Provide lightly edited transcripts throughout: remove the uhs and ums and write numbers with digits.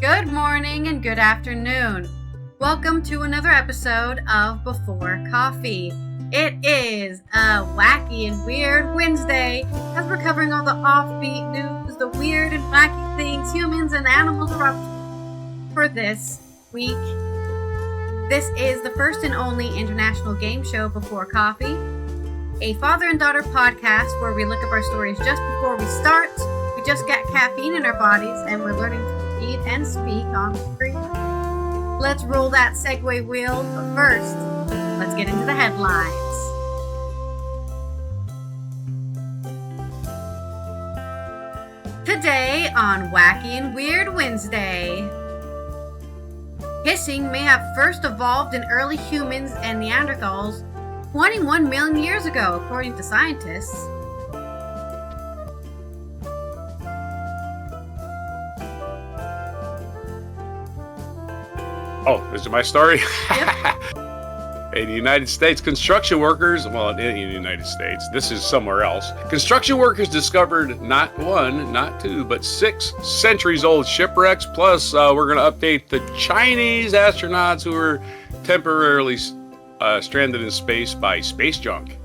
Good morning and good afternoon. Welcome to another episode of Before Coffee. It is a wacky and weird Wednesday as we're covering all the offbeat news, the weird and wacky things humans and animals are up to for this week. This is the first and only international game show Before Coffee, a father and daughter podcast where we look up our stories just before we start. We just got caffeine in our bodies and we're learning to read and speak on the screen. Let's roll that segue wheel, but first, let's get into the headlines. Today on Wacky and Weird Wednesday, hissing may have first evolved in early humans and Neanderthals 21 million years ago, according to scientists. Oh, this is my story? Yep. In the United States, construction workers, well, in the United States, this is somewhere else. Construction workers discovered not one, not two, but 6 centuries-old shipwrecks. Plus, we're going to update the Chinese astronauts who were temporarily stranded in space by space junk.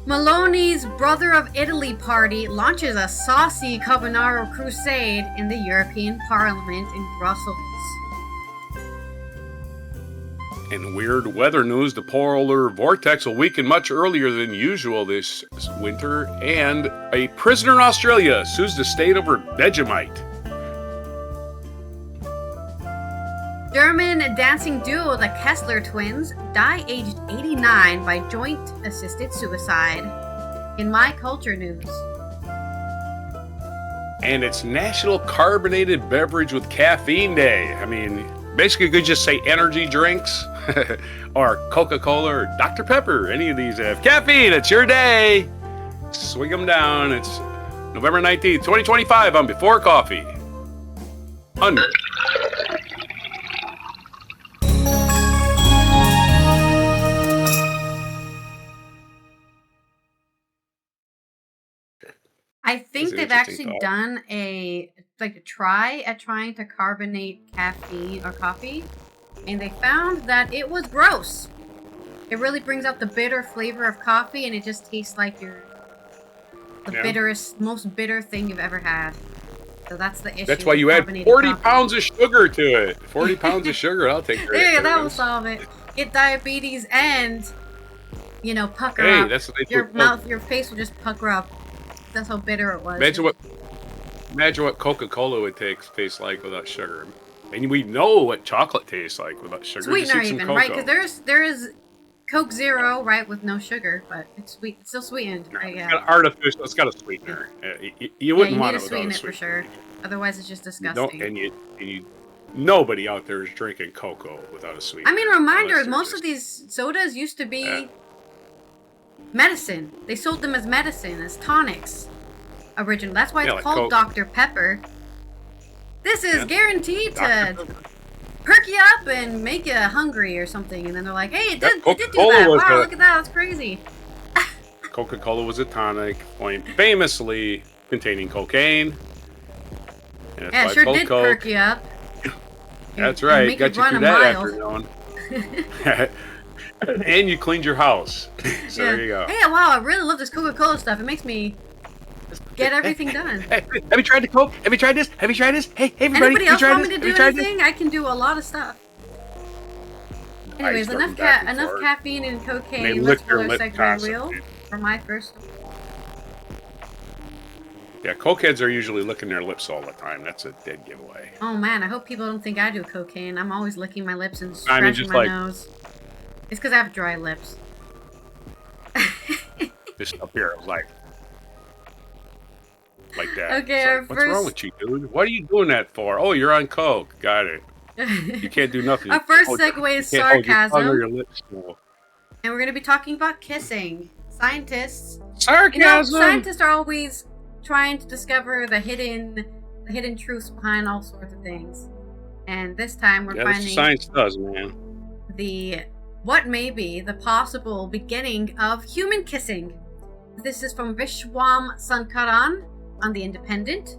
Maloney's Brother of Italy party launches a saucy carbonara crusade in the European Parliament in Brussels. In weird weather news, the polar vortex will weaken much earlier than usual this winter, and a prisoner in Australia sues the state over Vegemite. German dancing duo the Kessler twins die aged 89 by joint-assisted suicide. In my culture news. And it's National Carbonated Beverage with Caffeine Day. I mean, basically you could just say energy drinks or Coca-Cola or Dr. Pepper. Any of these have caffeine. It's your day. Swing them down. It's November 19th, 2025 on Before Coffee. I think they've actually done a try at trying to carbonate caffeine or coffee, and they found that it was gross. It really brings out the bitter flavor of coffee, and it just tastes like bitterest, most bitter thing you've ever had. So that's the issue. That's why you add 40 pounds of sugar to it. 40 pounds of sugar, I'll take care of it. Yeah, that will solve it. Get diabetes and, pucker up. Hey, that's what they do. Your face will just pucker up. That's how bitter it was. Imagine what Coca-Cola would taste like without sugar. And we know what chocolate tastes like without sugar. Sweetener even, right? Because there is Coke Zero, right, with no sugar, but it's sweet. It's still sweetened, right? Yeah. It's got artificial. It's got a sweetener. You wouldn't want it without a sweeten sweetener. it for sure. Otherwise, it's just disgusting. Nobody out there is drinking cocoa without a sweetener. I mean, reminder: most of these sodas used to be medicine. They sold them as medicine, as tonics. Original. That's why it's called Coke. Dr. Pepper. This is guaranteed to perk you up and make you hungry or something. And then they're like, hey, it did do that. Wow, look at that. That's crazy. Coca-Cola was a tonic, famously containing cocaine. And yeah, it sure did perk you up. That's right. Got you through that afternoon. And you cleaned your house. So there you go. Hey, wow, I really love this Coca-Cola stuff. It makes me get everything done. Have you tried the Coke? Have you tried this? Have you tried this? Hey, everybody, anybody else want me to do anything? I can do a lot of stuff. Anyways, enough caffeine and cocaine. Let's roll our segue wheel for my first. Yeah, cokeheads are usually licking their lips all the time. That's a dead giveaway. Oh man, I hope people don't think I do cocaine. I'm always licking my lips and scratching my nose. It's because I have dry lips. This up here, like that. Okay, what's wrong with you, dude? What are you doing that for? Oh, you're on coke. Got it. You can't do nothing. Our first segue is sarcasm. Your lips full. And we're going to be talking about kissing. Scientists. Sarcasm. Scientists are always trying to discover the hidden truths behind all sorts of things. And this time we're finding that's what science does, man. What may be the possible beginning of human kissing. This is from Vishwam Sankaran on the independent.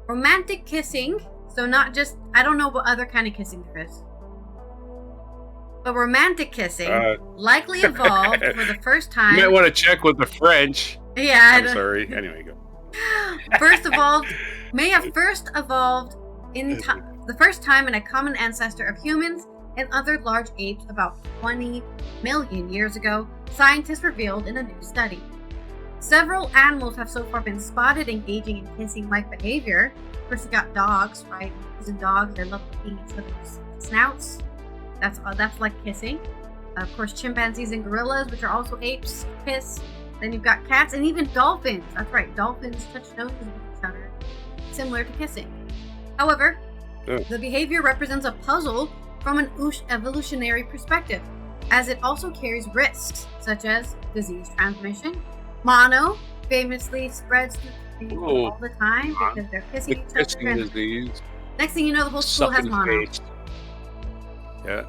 Romantic kissing, so not just, I don't know what other kind of kissing there is. But romantic kissing likely evolved for the first time. You might want to check with the French. Yeah. I'm sorry. Anyway, go. May have first evolved in the first time in a common ancestor of humans and other large apes about 20 million years ago, scientists revealed in a new study. Several animals have so far been spotted engaging in kissing-like behavior. First, you got dogs, right? Because in dogs, they love to eat each other's snouts. That's like kissing. Of course, chimpanzees and gorillas, which are also apes, kiss. Then you've got cats and even dolphins. That's right, dolphins touch noses with each other, similar to kissing. However, the behavior represents a puzzle from an evolutionary perspective, as it also carries risks, such as disease transmission. Mono famously spreads through people all the time because they're kissing each other. Disease. Next thing you know, the whole school has mono. Yeah.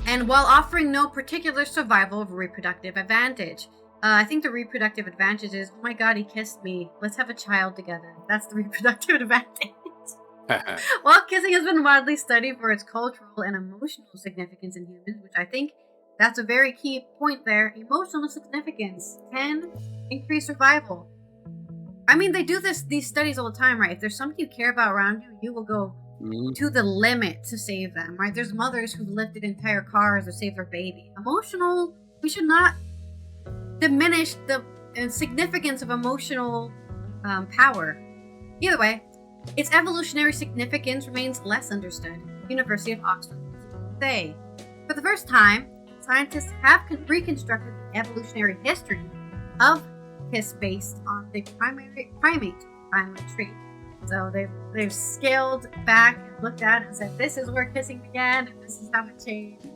And while offering no particular survival of reproductive advantage. I think the reproductive advantage is, oh my god, he kissed me. Let's have a child together. That's the reproductive advantage. While kissing has been widely studied for its cultural and emotional significance in humans, which I think that's a very key point there. Emotional significance can increase survival. I mean, they do these studies all the time, right? If there's somebody you care about around you, you will go to the limit to save them, right? There's mothers who've lifted entire cars to save their baby. Emotional, we should not diminish the significance of emotional power. Either way, its evolutionary significance remains less understood. University of Oxford say, for the first time, scientists have reconstructed the evolutionary history of kiss based on the primate family tree. So they've scaled back and looked at it and said, this is where kissing began and this is how it changed.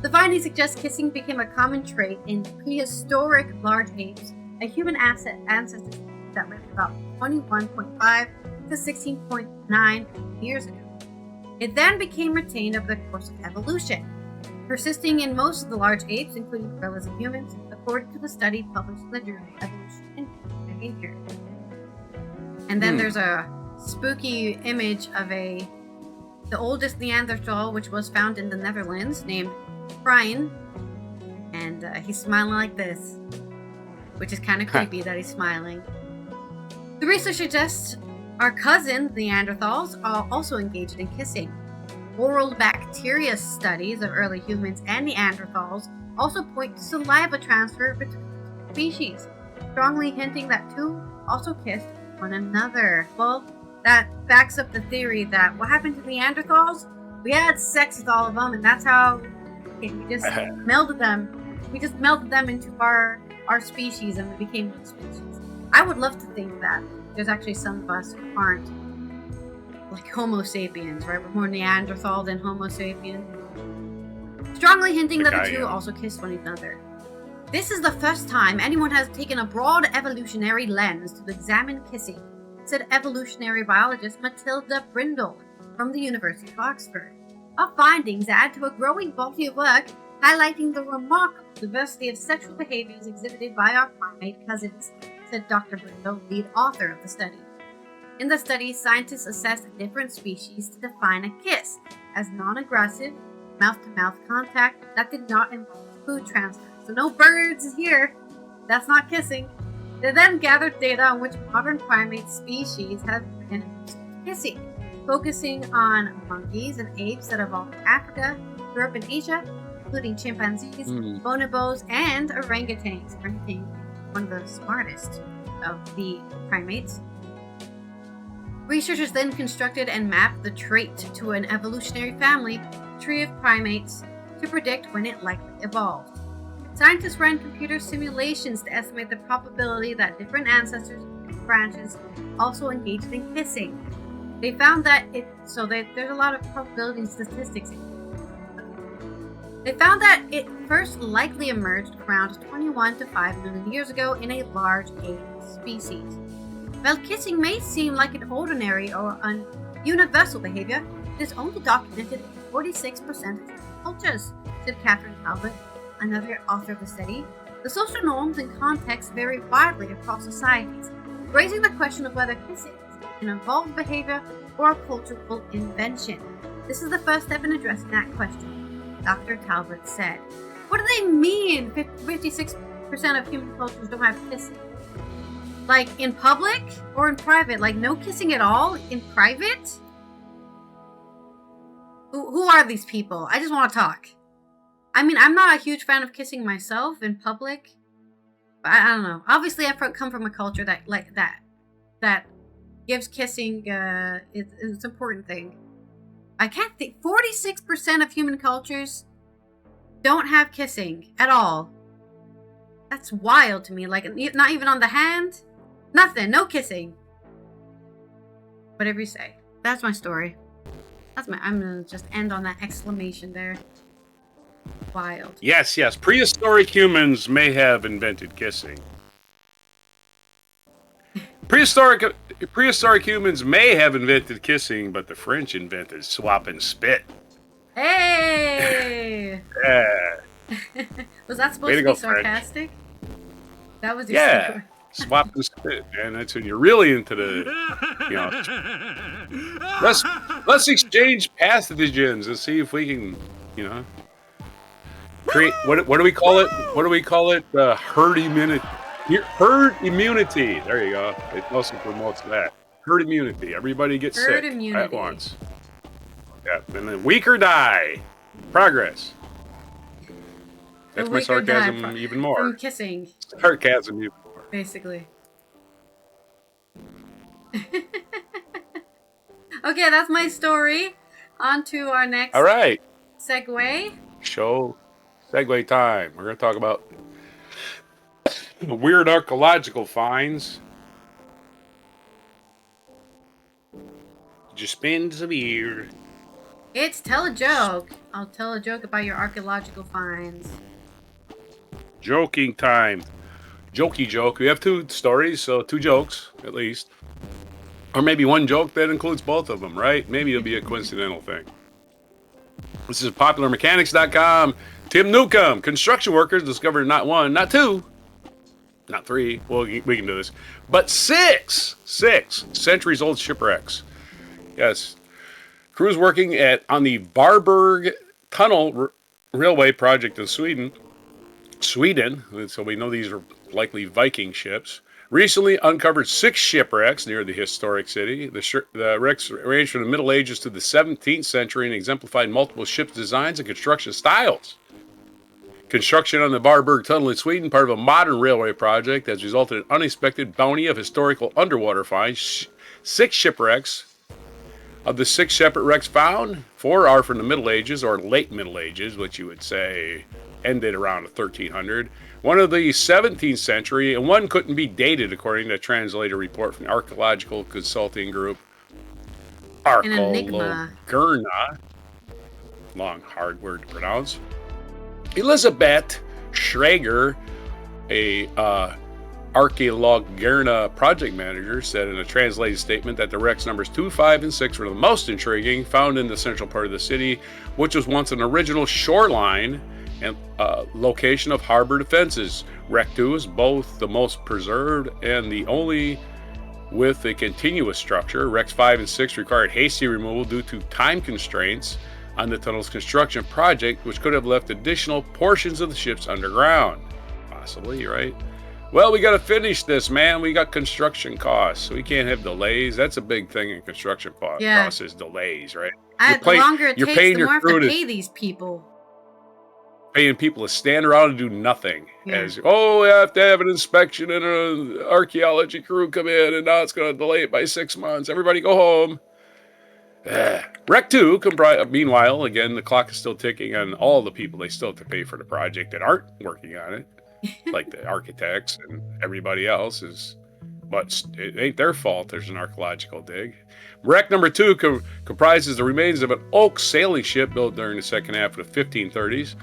The findings suggest kissing became a common trait in prehistoric large apes, a human ancestor that lived about 21.5 to 16.9 years ago. It then became retained over the course of evolution, persisting in most of the large apes, including gorillas and humans, according to the study published in the journal Evolution and Human Behavior. And then there's a spooky image of the oldest Neanderthal, which was found in the Netherlands, named Caffeine, and he's smiling like this, which is kind of creepy that he's smiling. The research suggests our cousin Neanderthals are also engaged in kissing. Oral bacteria studies of early humans and Neanderthals also point to saliva transfer between species, strongly hinting that two also kissed one another. Well, that backs up the theory that what happened to Neanderthals? We had sex with all of them, and that's how we just melded them. We just melded them into our species, and we became one species. I would love to think that there's actually some of us who aren't like Homo sapiens, right? We're more Neanderthal than Homo sapien. Strongly hinting that the two also kissed one another. This is the first time anyone has taken a broad evolutionary lens to examine kissing, said evolutionary biologist Matilda Brindle from the University of Oxford. Our findings add to a growing body of work highlighting the remarkable diversity of sexual behaviors exhibited by our primate cousins, said Dr. Brindle, lead author of the study. In the study, scientists assessed different species to define a kiss as non-aggressive, mouth-to-mouth contact that did not involve food transfer. So no birds here. That's not kissing. They then gathered data on which modern primate species have been kissing, focusing on monkeys and apes that evolved in Africa, Europe, and Asia, including chimpanzees, bonobos, and orangutans. Orangutan, one of the smartest of the primates. Researchers then constructed and mapped the trait to an evolutionary family tree of primates to predict when it likely evolved. Scientists ran computer simulations to estimate the probability that different ancestors and branches also engaged in kissing. They found that there's a lot of probability and statistics in it. They found that it first likely emerged around 21 to 5 million years ago in a large ape species. While kissing may seem like an ordinary or an universal behavior, it is only documented in 46% of cultures, said Catherine Talbot, another author of the study. The social norms and contexts vary widely across societies, raising the question of whether kissing is an evolved behavior or a cultural invention. This is the first step in addressing that question, Dr. Talbot said. What do they mean 56% of human cultures don't have kissing? Like in public or in private? Like no kissing at all in private? Who are these people? I just want to talk. I mean, I'm not a huge fan of kissing myself in public. But I don't know. Obviously, I come from a culture that gives kissing it's an important thing. I can't think. 46% of human cultures don't have kissing at all. That's wild to me. Like, not even on the hand? Nothing. No kissing. Whatever you say. That's my story. I'm gonna just end on that exclamation there. Wild. Yes. Prehistoric humans may have invented kissing. Prehistoric humans may have invented kissing, but the French invented swapping spit. Hey! Yeah. Was that supposed to be sarcastic? French. That was your story. Swap and spit, man. That's when you're really into the, let's exchange pathogens and see if we can, create what do we call it? What do we call it? Herd immunity. Herd immunity. There you go. It also promotes that. Herd immunity. Everybody gets sick at once. Yeah, and then weak or die. Progress. That's my sarcasm even more. From kissing. Sarcasm even more. Basically. Okay, that's my story. On to our next segue. Segue time. We're going to talk about weird archaeological finds. Just spin some beer. It's Tell a Joke. I'll tell a joke about your archaeological finds. Joking time. Jokey joke. We have two stories, so two jokes at least. Or maybe one joke that includes both of them, right? Maybe it'll be a coincidental thing. This is popularmechanics.com. Tim Newcomb. Construction workers discovered not one, not two, not three. Well, we can do this. But six centuries-old shipwrecks. Yes. Crews working on the Varberg Tunnel Railway project in Sweden, so we know these are likely Viking ships, recently uncovered 6 shipwrecks near the historic city. The wrecks ranged from the Middle Ages to the 17th century and exemplified multiple ship designs and construction styles. Construction on the Varberg Tunnel in Sweden, part of a modern railway project, has resulted in unexpected bounty of historical underwater finds. 6 shipwrecks. Of the 6 shipwrecks found, 4 are from the Middle Ages or late Middle Ages, which you would say ended around 1300. One of the 17th century, and one couldn't be dated according to a translated report from the archaeological consulting group Archaeologurna. Long, hard word to pronounce. Elizabeth Schrager, a Archaeologurna project manager, said in a translated statement that the wrecks numbers 2, 5, and 6 were the most intriguing, found in the central part of the city, which was once an original shoreline and location of harbor defenses. Wreck 2 is both the most preserved and the only with a continuous structure. Wrecks 5 and 6 required hasty removal due to time constraints on the tunnel's construction project, which could have left additional portions of the ships underground. Possibly, right? Well, we got to finish this, man. We got construction costs. We can't have delays. That's a big thing in construction costs is delays, right? The longer it takes, the more I have to pay these people. Paying people to stand around and do nothing. We have to have an inspection and an archaeology crew come in, and now it's going to delay it by 6 months. Everybody go home. Wreck 2, meanwhile, again, the clock is still ticking on all the people they still have to pay for the project that aren't working on it, like the architects and everybody else. But it ain't their fault there's an archaeological dig. Wreck number 2 comprises the remains of an oak sailing ship built during the second half of the 1530s.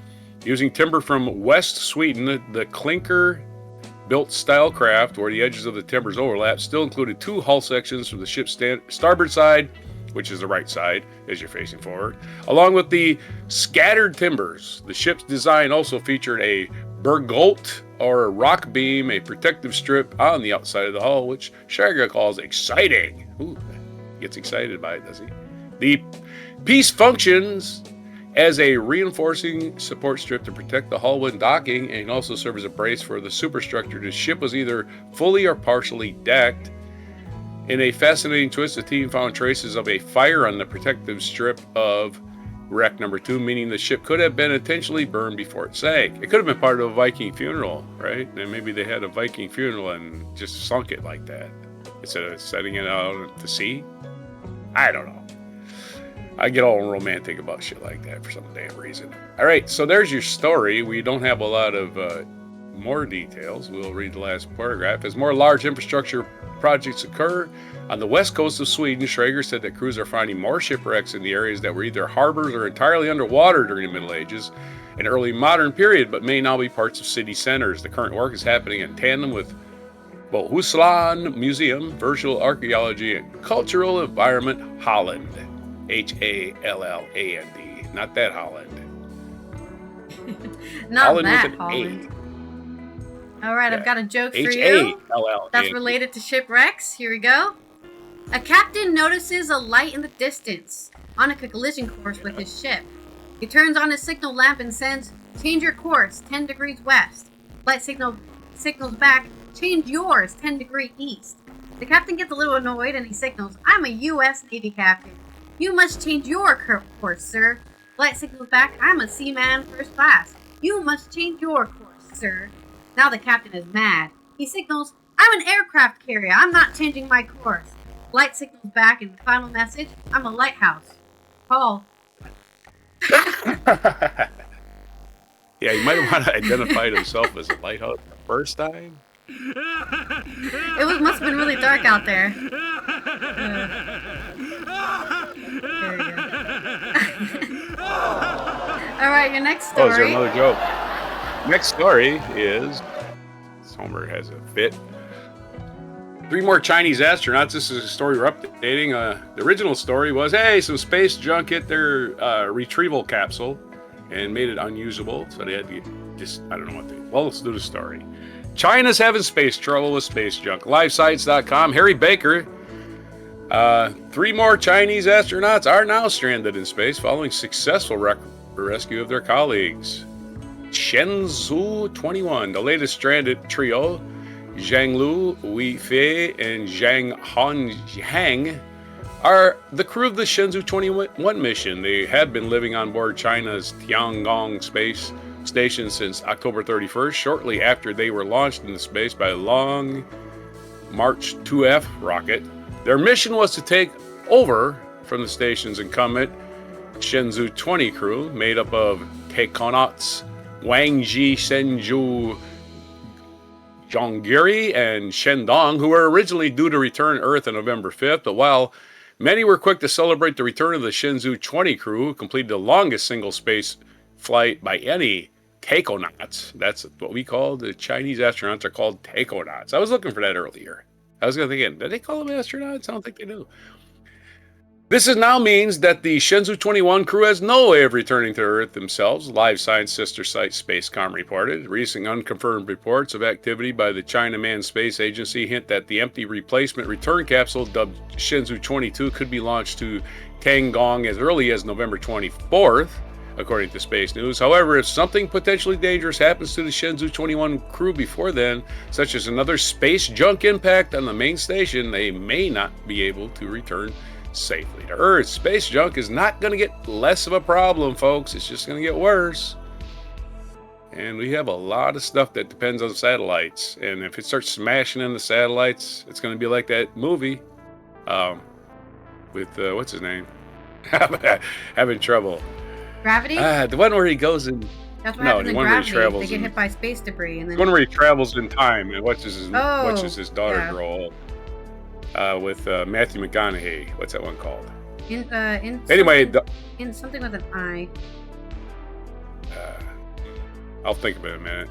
Using timber from West Sweden, the clinker-built style craft, where the edges of the timbers overlap, still included 2 hull sections from the ship's starboard side, which is the right side as you're facing forward, along with the scattered timbers. The ship's design also featured a Bergolt or rock beam, a protective strip on the outside of the hull, which Schrager calls exciting. Ooh, gets excited by it, does he? The piece functions as a reinforcing support strip to protect the hull when docking, and can also serve as a brace for the superstructure. The ship was either fully or partially decked. In a fascinating twist, the team found traces of a fire on the protective strip of wreck number 2, meaning the ship could have been intentionally burned before it sank. It could have been part of a Viking funeral, right? And maybe they had a Viking funeral and just sunk it like that instead of setting it out to sea. I don't know. I get all romantic about shit like that for some damn reason. All right, so there's your story. We don't have a lot of more details. We'll read the last paragraph. As more large infrastructure projects occur on the west coast of Sweden, Schrager said that crews are finding more shipwrecks in the areas that were either harbors or entirely underwater during the Middle Ages and early modern period, but may now be parts of city centers. The current work is happening in tandem with Bohuslän Museum, Virtual Archaeology and Cultural Environment Holland. Halland. Not that Holland. Not Holland that with an Holland. All right, Yeah. I've got a joke for you. H-A-L-L-A-N-D. That's related to shipwrecks. Here we go. A captain notices a light in the distance on a collision course with his ship. He turns on his signal lamp and sends, "Change your course, 10 degrees west." Flight signals back, "Change yours, 10 degrees east." The captain gets a little annoyed and he signals, "I'm a U.S. Navy captain. You must change your course, sir." Flight signals back, "I'm a seaman first class. You must change your course, sir." Now the captain is mad. He signals, "I'm an aircraft carrier. I'm not changing my course." Flight signals back in the final message, "I'm a lighthouse. Call." Yeah, you might want to identify himself as a lighthouse the first time. It must have been really dark out there. There we go. All right, your next Oh, is there story. another joke? Next story is Homer has a fit. 3 more Chinese astronauts. This is a story we're updating. The original story was, hey, some space junk hit their retrieval capsule and made it unusable. So they had to just, I don't know what they... Well, let's do the story. China's having space trouble with space junk. LiveScience.com. Harry Baker. 3 more Chinese astronauts are now stranded in space following successful rescue of their colleagues. Shenzhou 21, the latest stranded trio, Zhang Lu, Wei Fei, and Zhang Hong, are the crew of the Shenzhou 21 mission. They had been living on board China's Tiangong space station since October 31st, shortly after they were launched into space by a Long March 2F rocket. Their mission was to take over from the station's incumbent Shenzhou 20 crew, made up of takonauts Wang Ji, Shenzhou Zhonggiri, and Shendong, who were originally due to return to Earth on November 5th, but while many were quick to celebrate the return of the Shenzhou 20 crew, who completed the longest single space flight by any takonauts. That's what we call the Chinese astronauts are called takonauts. I was looking for that earlier. I was going to think, did they call them astronauts? I don't think they do. This now means that the Shenzhou 21 crew has no way of returning to Earth themselves, Live Science sister site Spacecom reported. Recent unconfirmed reports of activity by the China Manned Space Agency hint that the empty replacement return capsule, dubbed Shenzhou 22, could be launched to Tiangong as early as November 24th, according to Space News. However, if something potentially dangerous happens to the Shenzhou 21 crew before then, such as another space junk impact on the main station, they may not be able to return safely to Earth. Space junk is not going to get less of a problem, folks. It's just going to get worse. And we have a lot of stuff that depends on satellites. And if it starts smashing into satellites, it's going to be like that movie with, what's his name? Having trouble. Gravity? The one where he goes in... That's what no, happens the in one where he Gravity. travels They get in... hit by space debris and then... The one where he travels in time and watches his daughter yeah. grow up. With Matthew McConaughey. What's that one called? Anyway, in something with an I. I'll think of it in a minute.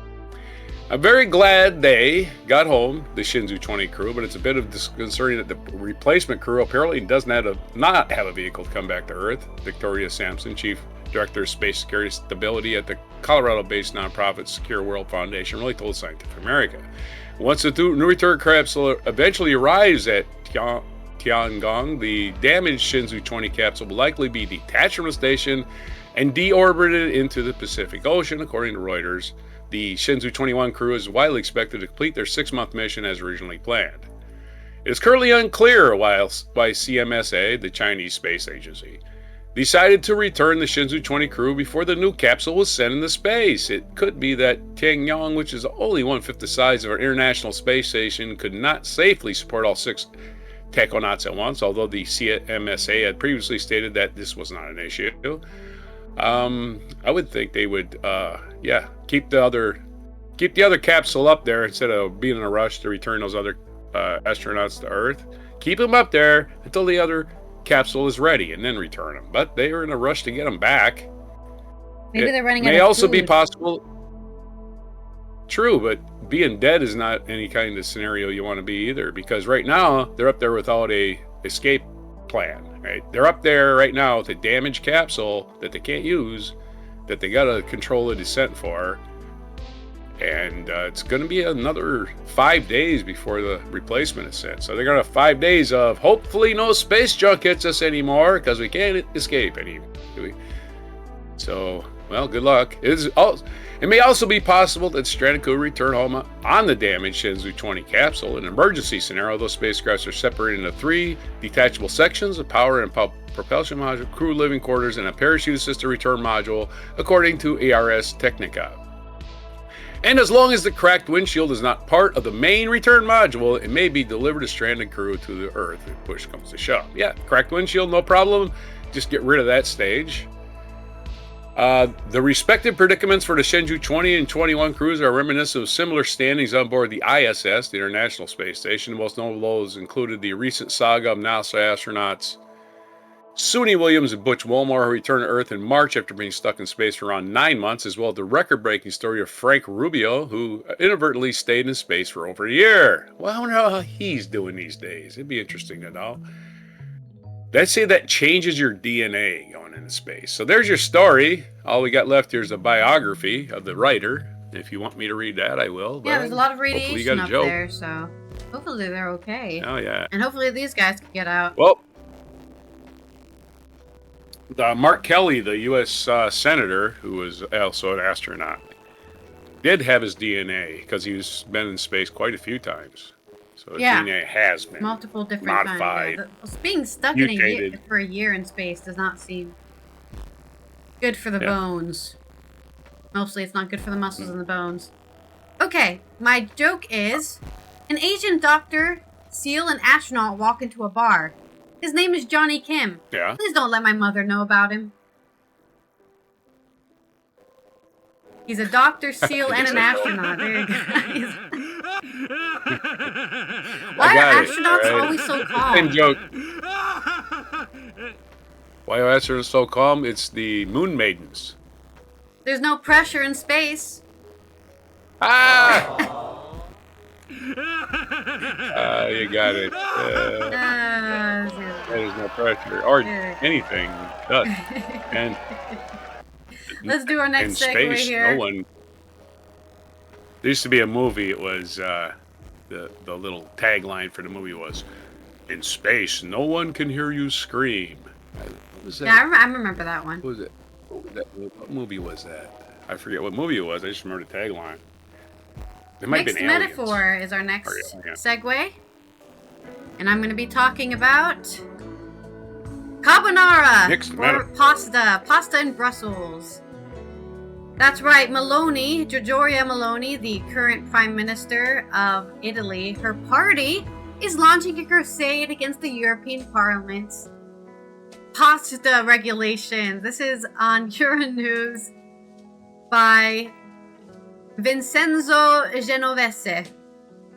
I'm very glad they got home, the Shenzhou 20 crew, but it's a bit of disconcerting that the replacement crew apparently does not have a vehicle to come back to Earth. Victoria Sampson, Chief Director of Space Security Stability at the Colorado-based nonprofit Secure World Foundation really told Scientific America. Once the new return capsule eventually arrives at Tiangong, the damaged Shenzhou 20 capsule will likely be detached from the station and deorbited into the Pacific Ocean, according to Reuters. The Shenzhou 21 crew is widely expected to complete their 6-month mission as originally planned. It is currently unclear why CMSA, the Chinese space agency, decided to return the Shenzhou 20 crew before the new capsule was sent into space. It could be that Tiangong, which is only 1/5 the size of our International Space Station, could not safely support all 6 taconauts at once, although the CMSA had previously stated that this was not an issue. I would think they would, keep the other capsule up there instead of being in a rush to return those other astronauts to Earth. Keep them up there until the other capsule is ready and then return them. But they are in a rush to get them back. Maybe they're running out of may also food. Be possible. True, but being dead is not any kind of scenario you want to be either, because right now they're up there without a escape plan. Right? They're up there right now with a damaged capsule that they can't use, that they got to control the descent for. And it's going to be another 5 days before the replacement is sent. So they're going to have 5 days of hopefully no space junk hits us anymore, because we can't escape anymore. So, well, good luck. It may also be possible that stranded crew return home on the damaged Shenzhou 20 capsule. In an emergency scenario, those spacecrafts are separated into 3 detachable sections: a power and propulsion module, crew living quarters, and a parachute assisted return module, according to Ars Technica. And as long as the cracked windshield is not part of the main return module, it may be delivered to stranded crew to the Earth if push comes to shove. Yeah, cracked windshield, no problem. Just get rid of that stage. The respective predicaments for the Shenzhou 20 and 21 crews are reminiscent of similar standings on board the ISS, the International Space Station. The most notable of those included the recent saga of NASA astronauts Suni Williams and Butch Wilmore, who returned to Earth in March after being stuck in space for around 9 months, as well as the record-breaking story of Frank Rubio, who inadvertently stayed in space for over a year. Well, I wonder how he's doing these days. It'd be interesting to know. They say that changes your DNA going into space. So there's your story. All we got left here is a biography of the writer. If you want me to read that, I will. Yeah, there's a lot of radiation up joke there, so hopefully they're okay. Oh, yeah. And hopefully these guys can get out. Well, Mark Kelly, the U.S. Senator, who was also an astronaut, did have his DNA because he's been in space quite a few times. So his DNA has been multiple different modified. Times. Yeah. Being stuck for a year in space does not seem good for the bones. Mostly it's not good for the muscles and the bones. Okay, my joke is, an Asian doctor, SEAL, and astronaut walk into a bar. His name is Johnny Kim. Yeah. Please don't let my mother know about him. He's a doctor, SEAL, and an astronaut. There you go. Why are astronauts always so calm? Same joke. Why are astronauts so calm? It's the moon maidens. There's no pressure in space. Ah! You got it. There's no pressure or anything. And let's do our next segue space, here. No one. There used to be a movie. It was the little tagline for the movie was, "In space, no one can hear you scream." What was that? Yeah, I remember that one. What was it? What movie was that? I forget what movie it was. I just remember the tagline. It might have been Aliens. Mixed Metaphor is our next segue. And I'm going to be talking about carbonara, or pasta in Brussels. That's right, Meloni, Giorgia Meloni, the current Prime Minister of Italy, her party is launching a crusade against the European Parliament's pasta regulations. This is on Euronews by Vincenzo Genovese.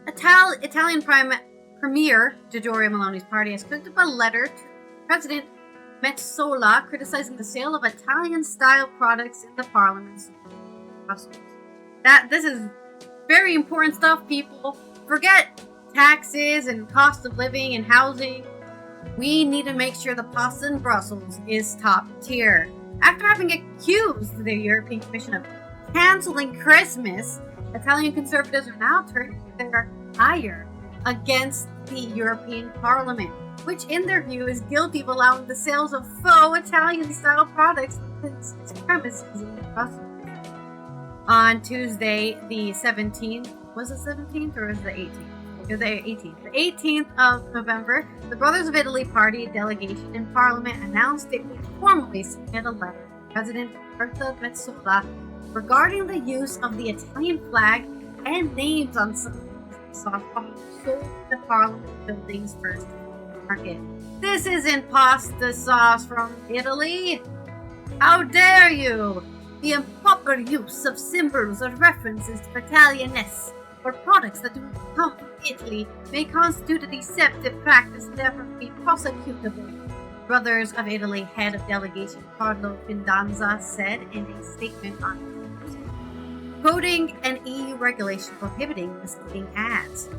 Italian Premier Giorgia Meloni's party has cooked up a letter to President Metsola criticizing the sale of Italian-style products in the Parliament's Brussels. This is very important stuff, people. Forget taxes and cost of living and housing. We need to make sure the pasta in Brussels is top tier. After having accused the European Commission of canceling Christmas, Italian conservatives are now turning their ire against the European Parliament, which in their view is guilty of allowing the sales of faux Italian-style products within its premises in Brussels. On Tuesday, the 17th, was it 17th or was it the 18th? It was the 18th. The 18th of November, the Brothers of Italy Party delegation in Parliament announced it would formally submit a letter to President Roberta Metsola regarding the use of the Italian flag and names on some sauce bottles sold in the Parliament building's first market. This isn't pasta sauce from Italy! How dare you! The improper use of symbols or references to Italianness or products that do not come from Italy may constitute a deceptive practice and therefore be prosecutable. Brothers of Italy head of delegation Carlo Findanza said in a statement on Tuesday, quoting an EU regulation prohibiting misleading ads.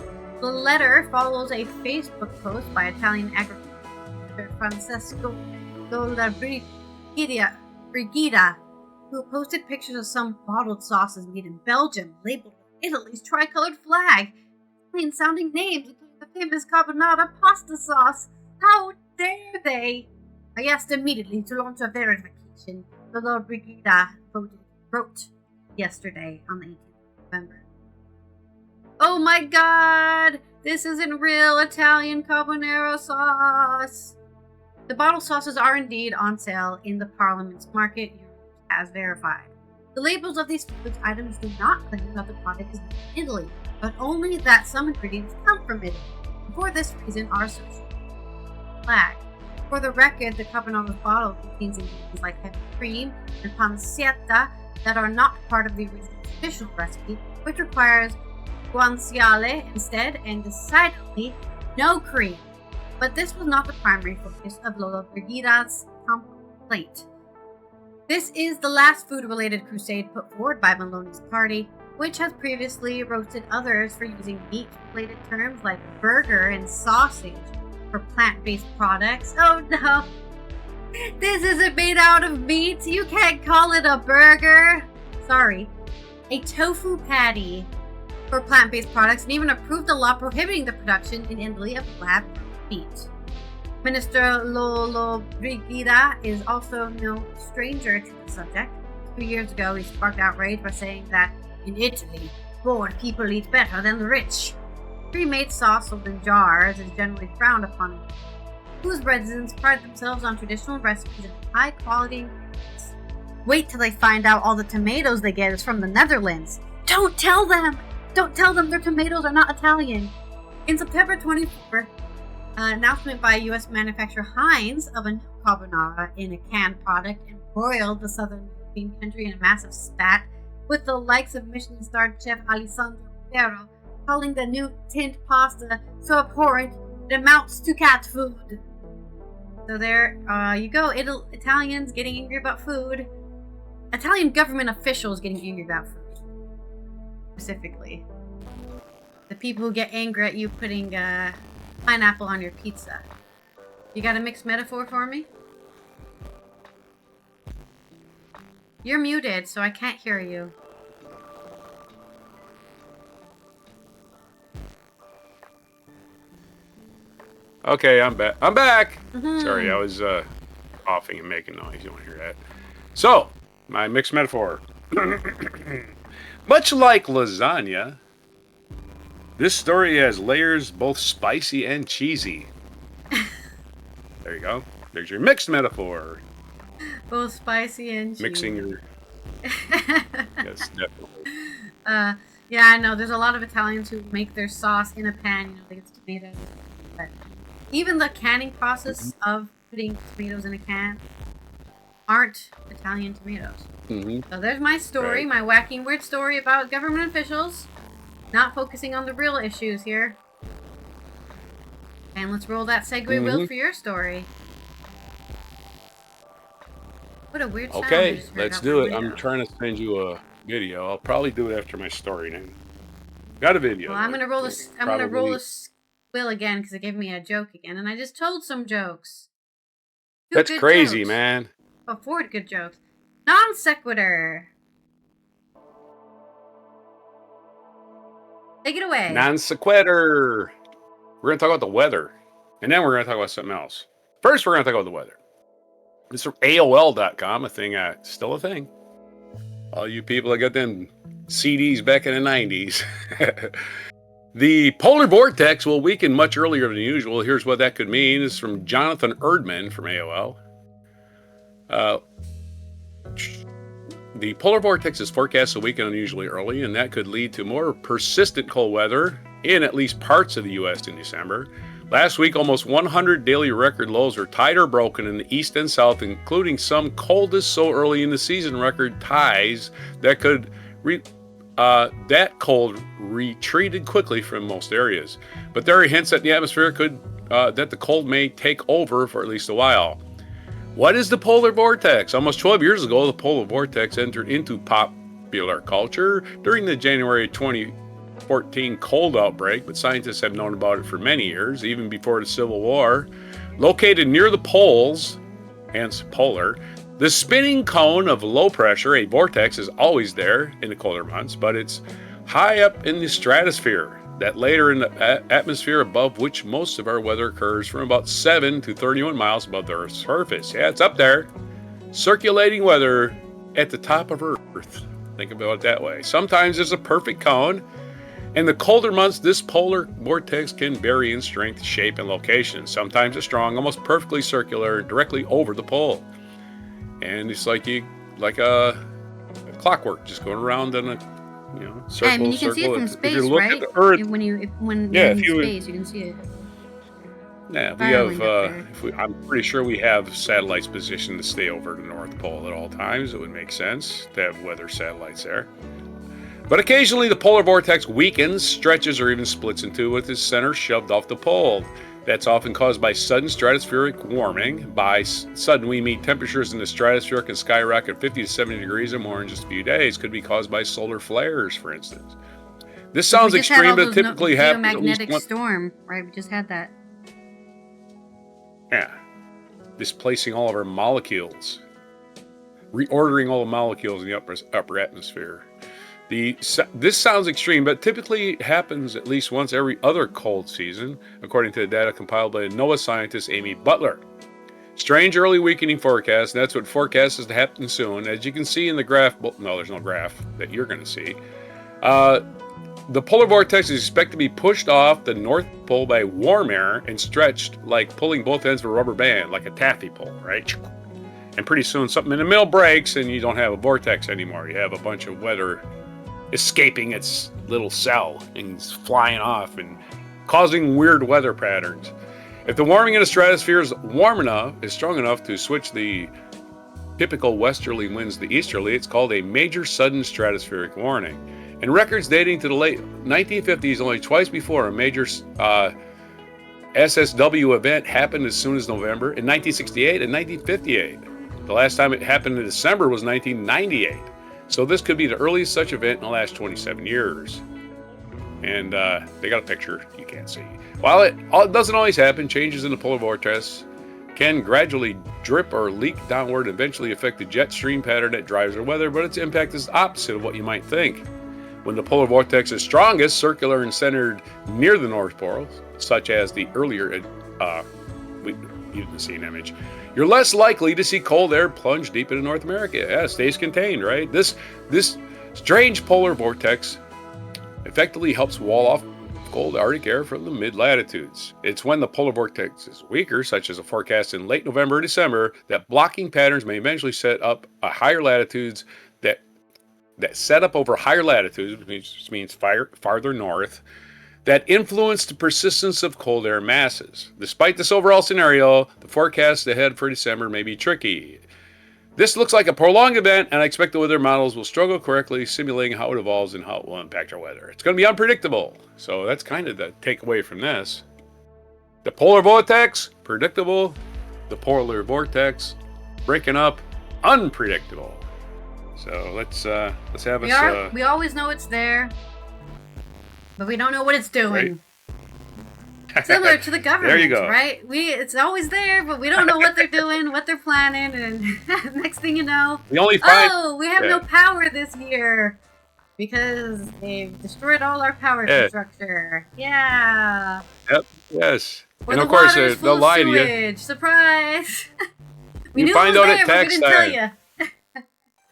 The letter follows a Facebook post by Italian agriculture Francesco Della Brigida, who posted pictures of some bottled sauces made in Belgium, labeled with Italy's tricolored flag, Italian-sounding names, including the famous carbonara pasta sauce. How dare they? I asked immediately to launch a verification, the Lord Brigida wrote yesterday on the 18th of November. Oh my god! This isn't real Italian carbonara sauce! The bottled sauces are indeed on sale in the Parliament's market, as verified. The labels of these food items do not claim that the product is made in Italy, but only that some ingredients come from Italy, and for this reason are associated with the flag. For the record, the carbonara bottle contains ingredients like heavy cream and pancetta that are not part of the original official recipe, which requires guanciale instead and decidedly no cream. But this was not the primary focus of Lola Brigida's complaint. This is the last food-related crusade put forward by Meloni's party, which has previously roasted others for using meat-related terms like burger and sausage for plant-based products. Oh no! This isn't made out of meat! You can't call it a burger! Sorry. A tofu patty for plant-based products, and even approved a law prohibiting the production in Italy of lab-grown meat. Minister Lolo Brigida is also no stranger to the subject. 2 years ago, he sparked outrage by saying that in Italy, poor people eat better than the rich. Pre-made sauce sold in jars is generally frowned upon, whose residents pride themselves on traditional recipes and high-quality ingredients. Wait till they find out all the tomatoes they get is from the Netherlands. Don't tell them! Don't tell them their tomatoes are not Italian. In September 24th, an announcement by U.S. manufacturer Heinz of a new carbonara in a canned product embroiled the southern European country in a massive spat, with the likes of Michelin-starred chef Alessandro Ferro calling the new tint pasta so abhorrent it amounts to cat food. So there you go, Italians getting angry about food. Italian government officials getting angry about food. Specifically. The people who get angry at you putting pineapple on your pizza. You got a mixed metaphor for me? You're muted, so I can't hear you. Okay, I'm back. I'm back! Mm-hmm. Sorry, I was coughing and making noise. You don't want to hear that. So, my mixed metaphor. Much like lasagna, this story has layers both spicy and cheesy. There you go. There's your mixed metaphor. Both spicy and cheesy. Mixing your... Yes, definitely. Yeah, I know. There's a lot of Italians who make their sauce in a pan. You know, they get tomatoes. But even the canning process of putting tomatoes in a can aren't Italian tomatoes. Mm-hmm. So there's my story, my wacky and weird story about government officials not focusing on the real issues here. And let's roll that segue wheel for your story. What a weird sound. Okay, let's do it. I'm trying to send you a video. I'll probably do it after my story now. Got a video. Well, I'm gonna roll this. I'm gonna roll this wheel again because it gave me a joke again, and I just told some jokes. That's crazy, man. Oh, 4 good jokes. Non sequitur. Take it away. Non sequitur. We're going to talk about the weather. And then we're going to talk about something else. First, we're going to talk about the weather. It's from AOL.com, a thing, still a thing. All you people that got them CDs back in the 90s. The polar vortex will weaken much earlier than usual. Here's what that could mean. This is from Jonathan Erdman from AOL. The polar vortex is forecast to weaken unusually early, and that could lead to more persistent cold weather in at least parts of the U.S. in December. Last week, almost 100 daily record lows were tied or broken in the east and south, including some coldest so early in the season record ties that could that cold retreated quickly from most areas. But there are hints that the atmosphere could that the cold may take over for at least a while. What is the polar vortex? Almost 12 years ago, the polar vortex entered into popular culture during the January 2014 cold outbreak, but scientists have known about it for many years, even before the Civil War. Located near the poles, hence polar, the spinning cone of low pressure, a vortex, is always there in the colder months, but it's high up in the stratosphere, that later in the atmosphere above which most of our weather occurs, from about 7 to 31 miles above the Earth's surface. Yeah, it's up there. Circulating weather at the top of Earth. Think about it that way. Sometimes it's a perfect cone. In the colder months, this polar vortex can vary in strength, shape, and location. Sometimes it's strong, almost perfectly circular, directly over the pole. And it's like a clockwork, just going around in a circle. I mean, you can see it from space, if you look right? at the Earth, When you're in space, you can see it. Yeah, we have. I'm pretty sure we have satellites positioned to stay over the North Pole at all times. It would make sense to have weather satellites there. But occasionally, the polar vortex weakens, stretches, or even splits in two, with its center shoved off the pole. That's often caused by sudden stratospheric warming. By sudden, we mean temperatures in the stratosphere can skyrocket 50 to 70 degrees or more in just a few days. Could be caused by solar flares, for instance. This sounds extreme, but typically happens at least geomagnetic storm, right? We just had that. Yeah. Displacing all of our molecules. Reordering all the molecules in the upper atmosphere. This sounds extreme, but typically happens at least once every other cold season, according to the data compiled by NOAA scientist Amy Butler. Strange early weakening forecast, and that's what forecasts is to happen soon. As you can see in the graph, no, there's no graph that you're going to see. The polar vortex is expected to be pushed off the North Pole by warm air and stretched like pulling both ends of a rubber band, like a taffy pull, right? And pretty soon something in the middle breaks and you don't have a vortex anymore. You have a bunch of weather escaping its little cell and flying off and causing weird weather patterns. If the warming in the stratosphere is strong enough to switch the typical westerly winds to easterly, it's called a major sudden stratospheric warning. In records dating to the late 1950s, only twice before a major SSW event happened as soon as November, in 1968 and 1958. The last time it happened in December was 1998. So this could be the earliest such event in the last 27 years. And they got a picture you can't see. While it doesn't always happen, changes in the polar vortex can gradually drip or leak downward and eventually affect the jet stream pattern that drives our weather, but its impact is the opposite of what you might think. When the polar vortex is strongest, circular and centered near the North Pole, such as the earlier, you didn't see an image, you're less likely to see cold air plunge deep into North America. Yeah, it stays contained, right? This strange polar vortex effectively helps wall off cold Arctic air from the mid-latitudes. It's when the polar vortex is weaker, such as a forecast in late November or December, that blocking patterns may eventually set up higher latitudes that set up over higher latitudes, which means farther north, that influence the persistence of cold air masses. Despite this overall scenario, the forecast ahead for December may be tricky. This looks like a prolonged event, and I expect the weather models will struggle correctly simulating how it evolves and how it will impact our weather. It's going to be unpredictable. So that's kind of the takeaway from this. The polar vortex, predictable. The polar vortex, breaking up, unpredictable. So let's have us. We always know it's there, but we don't know what it's doing. Right? Similar to the government, there you go. Right? It's always there, but we don't know what they're doing, what they're planning, and next thing you know, we have no power this year because they've destroyed all our power Yeah. infrastructure. Yeah. Yep. Yes. Or And the of course, water is full they'll of lie to you. sewage. Surprise! We You knew find it was out at there, but we tax didn't tell time. you.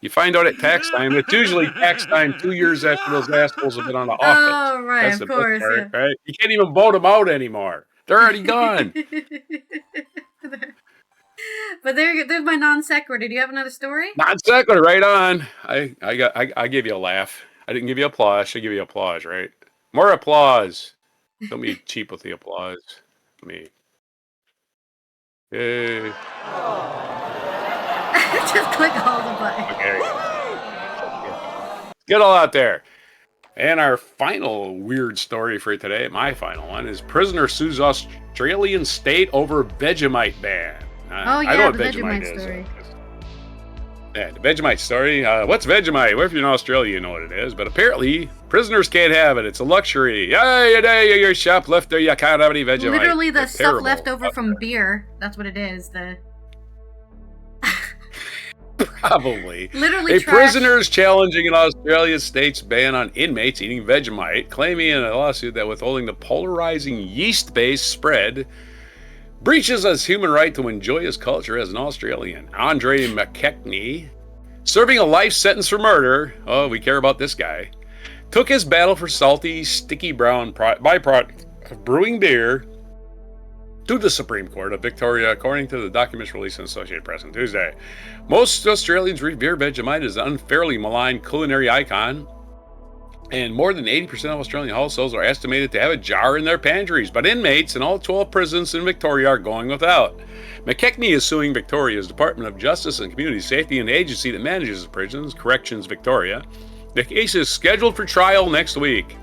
You find out at tax time. It's usually tax time 2 years after those assholes have been on the office. Oh, right, That's of the course, best part, yeah. right? You can't even vote them out anymore. They're already gone. But there's my non sequitur. Do you have another story? Non sequitur, right on. I gave you a laugh. I didn't give you applause. I should give you applause, right? More applause. Don't be cheap with the applause. Me. Yay. Just click all the buttons. Okay. Get all out there. And our final weird story for today, my final one, is prisoner sues Australian state over Vegemite ban. Oh, yeah, I know what the Vegemite Vegemite is. story. Yeah, the Vegemite story. What's Vegemite? Well, if you're in Australia, you know what it is. But apparently, prisoners can't have it. It's a luxury. Hey, you're a shoplifter. You can't have any Vegemite. Literally the It's stuff terrible. left over from beer. That's what it is. Probably. Literally A trash. prisoner is challenging an Australian state's ban on inmates eating Vegemite, claiming in a lawsuit that withholding the polarizing yeast-based spread breaches his human right to enjoy his culture as an Australian. Andre McKechnie, serving a life sentence for murder, oh, we care about this guy, took his battle for salty, sticky brown byproduct of brewing beer to the Supreme Court of Victoria, according to the documents released in Associated Press on Tuesday. Most Australians revere Vegemite as an unfairly maligned culinary icon, and more than 80% of Australian households are estimated to have a jar in their pantries, but inmates in all 12 prisons in Victoria are going without. McKechnie is suing Victoria's Department of Justice and Community Safety and the agency that manages the prisons, Corrections Victoria. The case is scheduled for trial next week.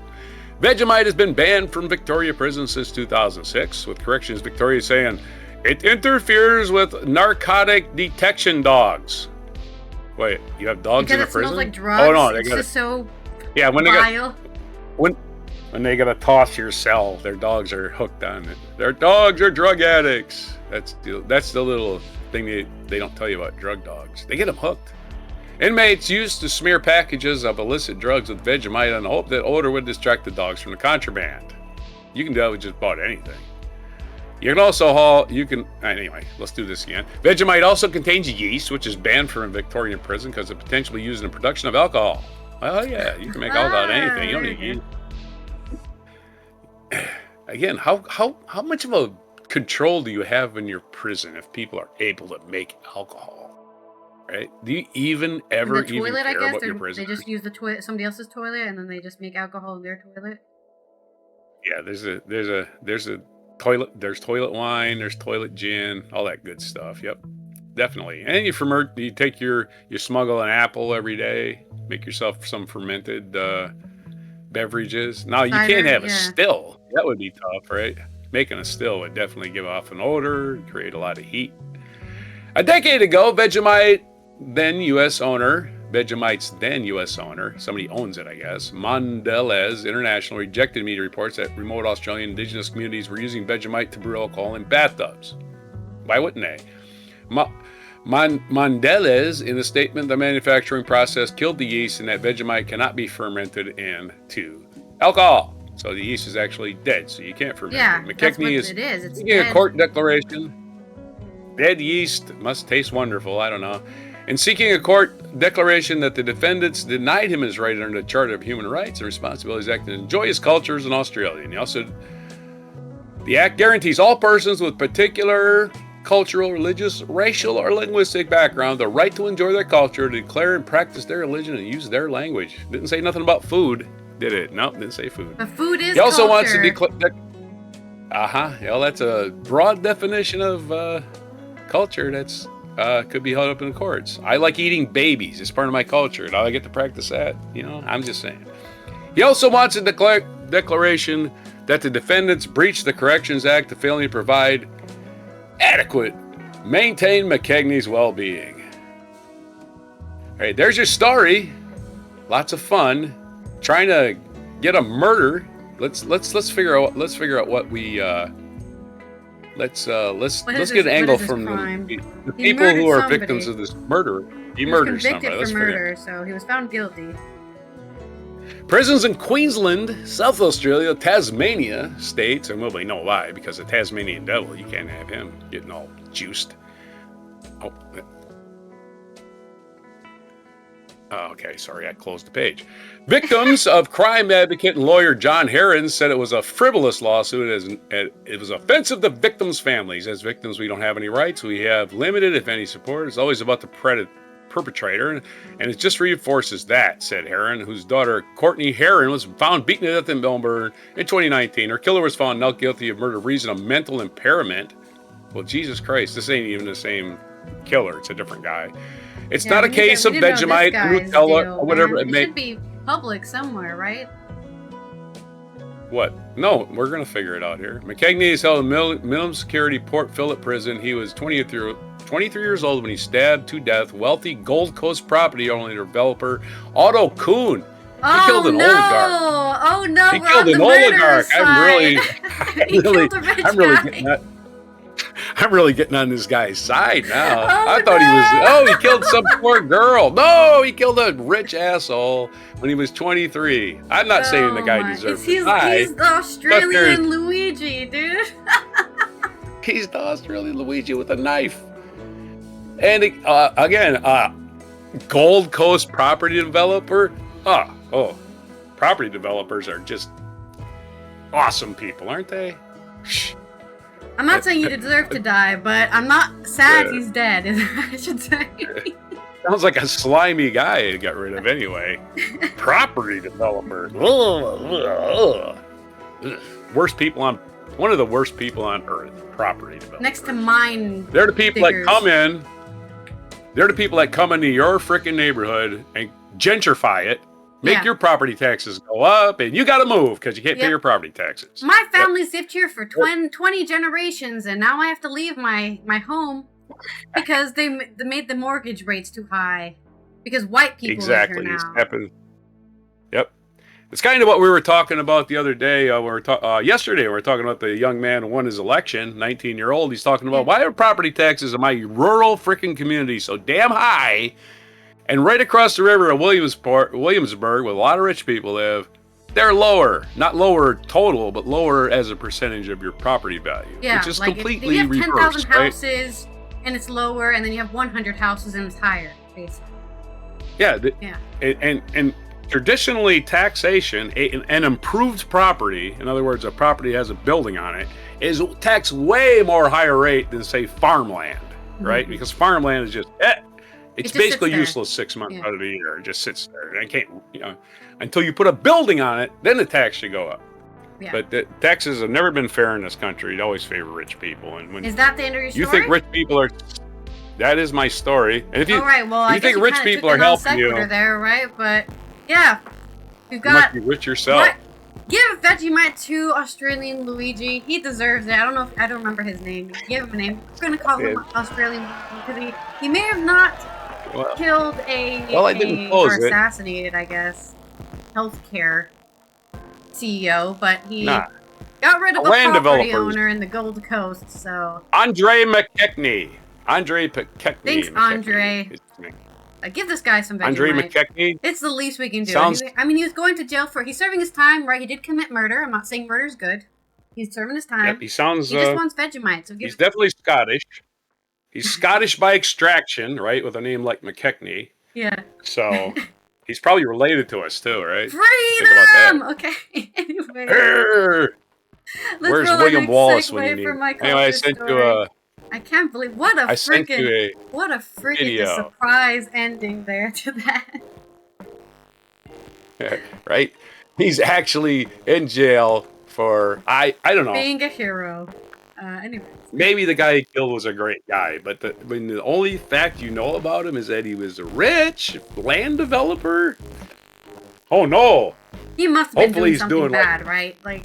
Vegemite has been banned from Victoria Prison since 2006, with Corrections Victoria saying it interferes with narcotic detection dogs. Wait, you have dogs Because in a it prison? smells like drugs. Oh no, they it's got just so yeah. When they vile. got when they gotta toss your cell, their dogs are hooked on it. Their dogs are drug addicts. That's the little thing they don't tell you about drug dogs. They get them hooked. Inmates used to smear packages of illicit drugs with Vegemite on the hope that odor would distract the dogs from the contraband. You can do that with just about anything. You can also anyway, let's do this again. Vegemite also contains yeast, which is banned from a Victorian prison because it's potentially used in the production of alcohol. Well, yeah, you can make alcohol out of anything. You don't need yeast. Again, how much of a control do you have in your prison if people are able to make alcohol? Right? Do you even ever the toilet, care I guess, about your prison? they just use the toilet, somebody else's toilet, and then they just make alcohol in their toilet. Yeah, there's a toilet. There's toilet wine. There's toilet gin. All that good stuff. Yep, definitely. And you smuggle an apple every day. Make yourself some fermented beverages. Now you can't have a still. That would be tough, right? Making a still would definitely give off an odor, create a lot of heat. A decade ago, Vegemite's then U.S. owner, somebody owns it, I guess, Mondelez International, rejected media reports that remote Australian indigenous communities were using Vegemite to brew alcohol in bathtubs. Why wouldn't they? Mondelez, in a statement, the manufacturing process killed the yeast and that Vegemite cannot be fermented into alcohol. So the yeast is actually dead, so you can't ferment it. McKechnie is making a court declaration. Dead yeast must taste wonderful, I don't know. And seeking a court declaration that the defendants denied him his right under the Charter of Human Rights and Responsibilities Act to enjoy his culture as an Australian. The Act guarantees all persons with particular cultural, religious, racial, or linguistic background the right to enjoy their culture, to declare and practice their religion, and use their language. Didn't say nothing about food, did it? No, didn't say food. But food is He also culture. wants to declare... Yeah, that's a broad definition of culture that's... could be held up in the courts. I like eating babies. It's part of my culture. Now I get to practice that. I'm just saying. He also wants a declaration that the defendants breached the Corrections Act to failing to provide maintain McKechnie's well-being. All right, there's your story. Lots of fun. Trying to get a murder. Let's figure out what we Let's get an angle from the people who are victims of this murder. He murdered somebody. Convicted for murder, so he was found guilty. Prisons in Queensland, South Australia, Tasmania states, and we know why, because the Tasmanian devil, you can't have him getting all juiced. Oh, okay, sorry, I closed the page. Victims of crime advocate and lawyer John Herron said it was a frivolous lawsuit as it was offensive to victims' families. As victims, we don't have any rights. We have limited, if any, support. It's always about the perpetrator, and it just reinforces that, said Herron, whose daughter, Courtney Herron, was found beaten to death in Melbourne in 2019. Her killer was found not guilty of murder reason of mental impairment. Well, Jesus Christ, this ain't even the same killer. It's a different guy. It's not a case of Vegemite, Nutella, or whatever it may. It should be public somewhere, right? What? No, we're going to figure it out here. McKegney is held in minimum security Port Phillip prison. He was 23 years old when he stabbed to death wealthy Gold Coast property owner developer Otto Kuhn. He killed an oligarch. Oh no! He killed an oligarch. I'm really getting on this guy's side now. I thought he killed some poor girl. No, he killed a rich asshole when he was 23. I'm not saying the guy deserves to die. He's the Australian Luigi, dude. He's the Australian Luigi with a knife. And again, Gold Coast property developer. Property developers are just awesome people, aren't they? I'm not saying you deserve to die, but I'm not sad he's dead, I should say. Sounds like a slimy guy to get rid of anyway. Property developer. Worst people one of the worst people on earth. Property developers. Next to mine. They're the people that come in. They're the people that come into your freaking neighborhood and gentrify it. Make your property taxes go up, and you got to move because you can't pay your property taxes. My family's lived here for 20 generations, and now I have to leave my home because they made the mortgage rates too high because white people live here now. Yep. It's kind of what we were talking about the other day. Yesterday, we were talking about the young man who won his election, 19-year-old. He's talking about why are property taxes in my rural freaking community so damn high? And right across the river of Williamsburg, where a lot of rich people live, they're lower. Not lower total, but lower as a percentage of your property value. Yeah, which is like completely if you have 10,000 houses, and it's lower, and then you have 100 houses and it's higher, basically. Yeah. And traditionally, taxation, an improved property, in other words, a property has a building on it, is taxed way more higher rate than, say, farmland, right? Because farmland is just... It's basically useless 6 months out of the year. It just sits there. And I can't, until you put a building on it, then the tax should go up. Yeah. But the taxes have never been fair in this country. They always favor rich people. And when is that the end of your story? You think rich people are... That is my story. And if you, you think rich people are helping you... there, right? But, yeah. You've got... You must be rich yourself. Give Vegemite to Australian Luigi. He deserves it. I don't remember his name. Give him a name. I'm going to call him Australian Luigi because he may have not... killed or assassinated, I guess, healthcare CEO, but he got rid of a property owner in the Gold Coast, so... Andre McKechnie. Thanks, Andre. Give this guy some Vegemite. Andre McKechnie? It's the least we can do. He was going to jail he's serving his time, right? He did commit murder. I'm not saying murder's good. He's serving his time. Yep, he just wants Vegemite. So he's definitely Scottish. He's Scottish by extraction, right? With a name like McKechnie. Yeah. So he's probably related to us too, right? Freedom! Okay. Anyway. Where's William Wallace when you need him? Anyway, I sent you I can't believe what a freaking surprise ending there to that. Right? He's actually in jail for I don't know. Being a hero. Anyway. Maybe the guy he killed was a great guy, but the only fact you know about him is that he was a rich land developer. Oh no! He must have been doing something bad, right? Like,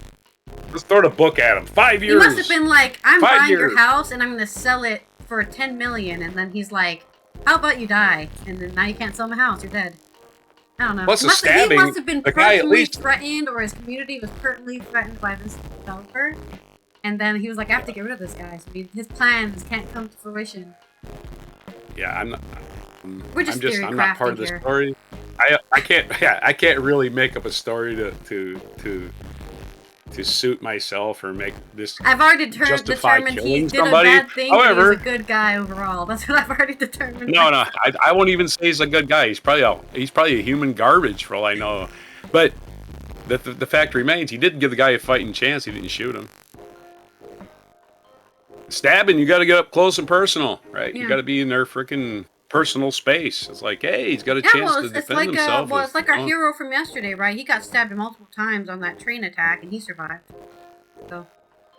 let's throw the book at him. 5 years. He must have been like, I'm buying your house and I'm going to sell it for $10 million, and then he's like, how about you die? And then now you can't sell my house. You're dead. I don't know. Plus stabbing. He must have been personally threatened, or his community was personally threatened by this developer. And then he was like, I have to get rid of this guy. So his plans can't come to fruition. Yeah, I'm not part of the here. story. I can't. Yeah, I can't really make up a story to suit myself or make this. I've already justify determined he killing did somebody. a bad thing, However, but he's a good guy overall. That's what I've already determined. no, I won't even say he's a good guy. He's probably a human garbage for all I know. But the fact remains, he didn't give the guy a fighting chance. He didn't shoot him. Stabbing, you got to get up close and personal, right? Yeah. You got to be in their freaking personal space. It's like, hey, he's got a chance to defend himself. It's like our hero from yesterday, right? He got stabbed multiple times on that train attack, and he survived. So,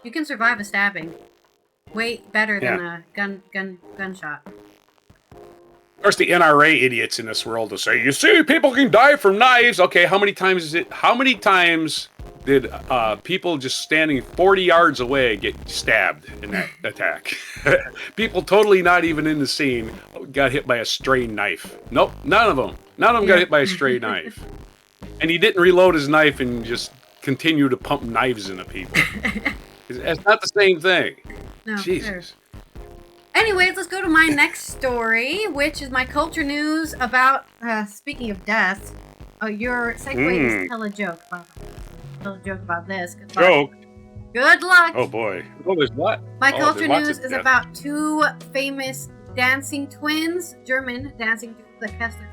you can survive a stabbing. Way better than a gunshot. Of course, the NRA idiots in this world will say, you see, people can die from knives. Okay, how many times did people just standing 40 yards away get stabbed in that attack? People totally not even in the scene got hit by a stray knife. Nope, none of them. None of them got hit by a stray knife. And he didn't reload his knife and just continue to pump knives into people. It's not the same thing. No, Jesus. Sure. Anyways, let's go to my next story, which is my culture news about, speaking of death. Oh, your segue is tell a joke. Tell a joke about this. Good luck. Oh boy. Oh, there's what? My culture news is about two famous dancing twins, German dancing dudes that Kessler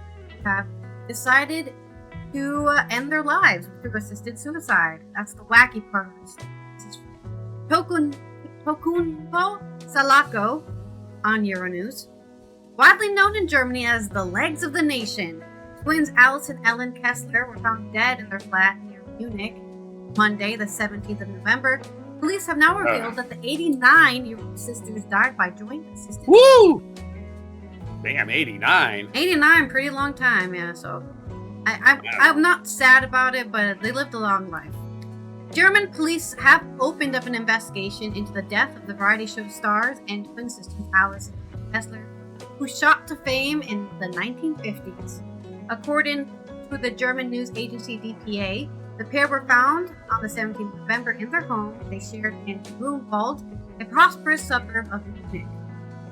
have decided to end their lives through assisted suicide. That's the wacky part of this. This is Tokunbo Salako on Euronews. Widely known in Germany as the legs of the nation, twins Alice and Ellen Kessler were found dead in their flat near Munich Monday, the 17th of November. Police have now revealed that the 89-year-old sisters died by joint assisted. Woo! Damn, 89. 89, pretty long time, yeah. So I'm not sad about it, but they lived a long life. German police have opened up an investigation into the death of the variety show stars and twin sisters Alice and Kessler, who shot to fame in the 1950s. According to the German news agency DPA, the pair were found on the 17th of November in their home they shared in Grunwald, a prosperous suburb of Munich.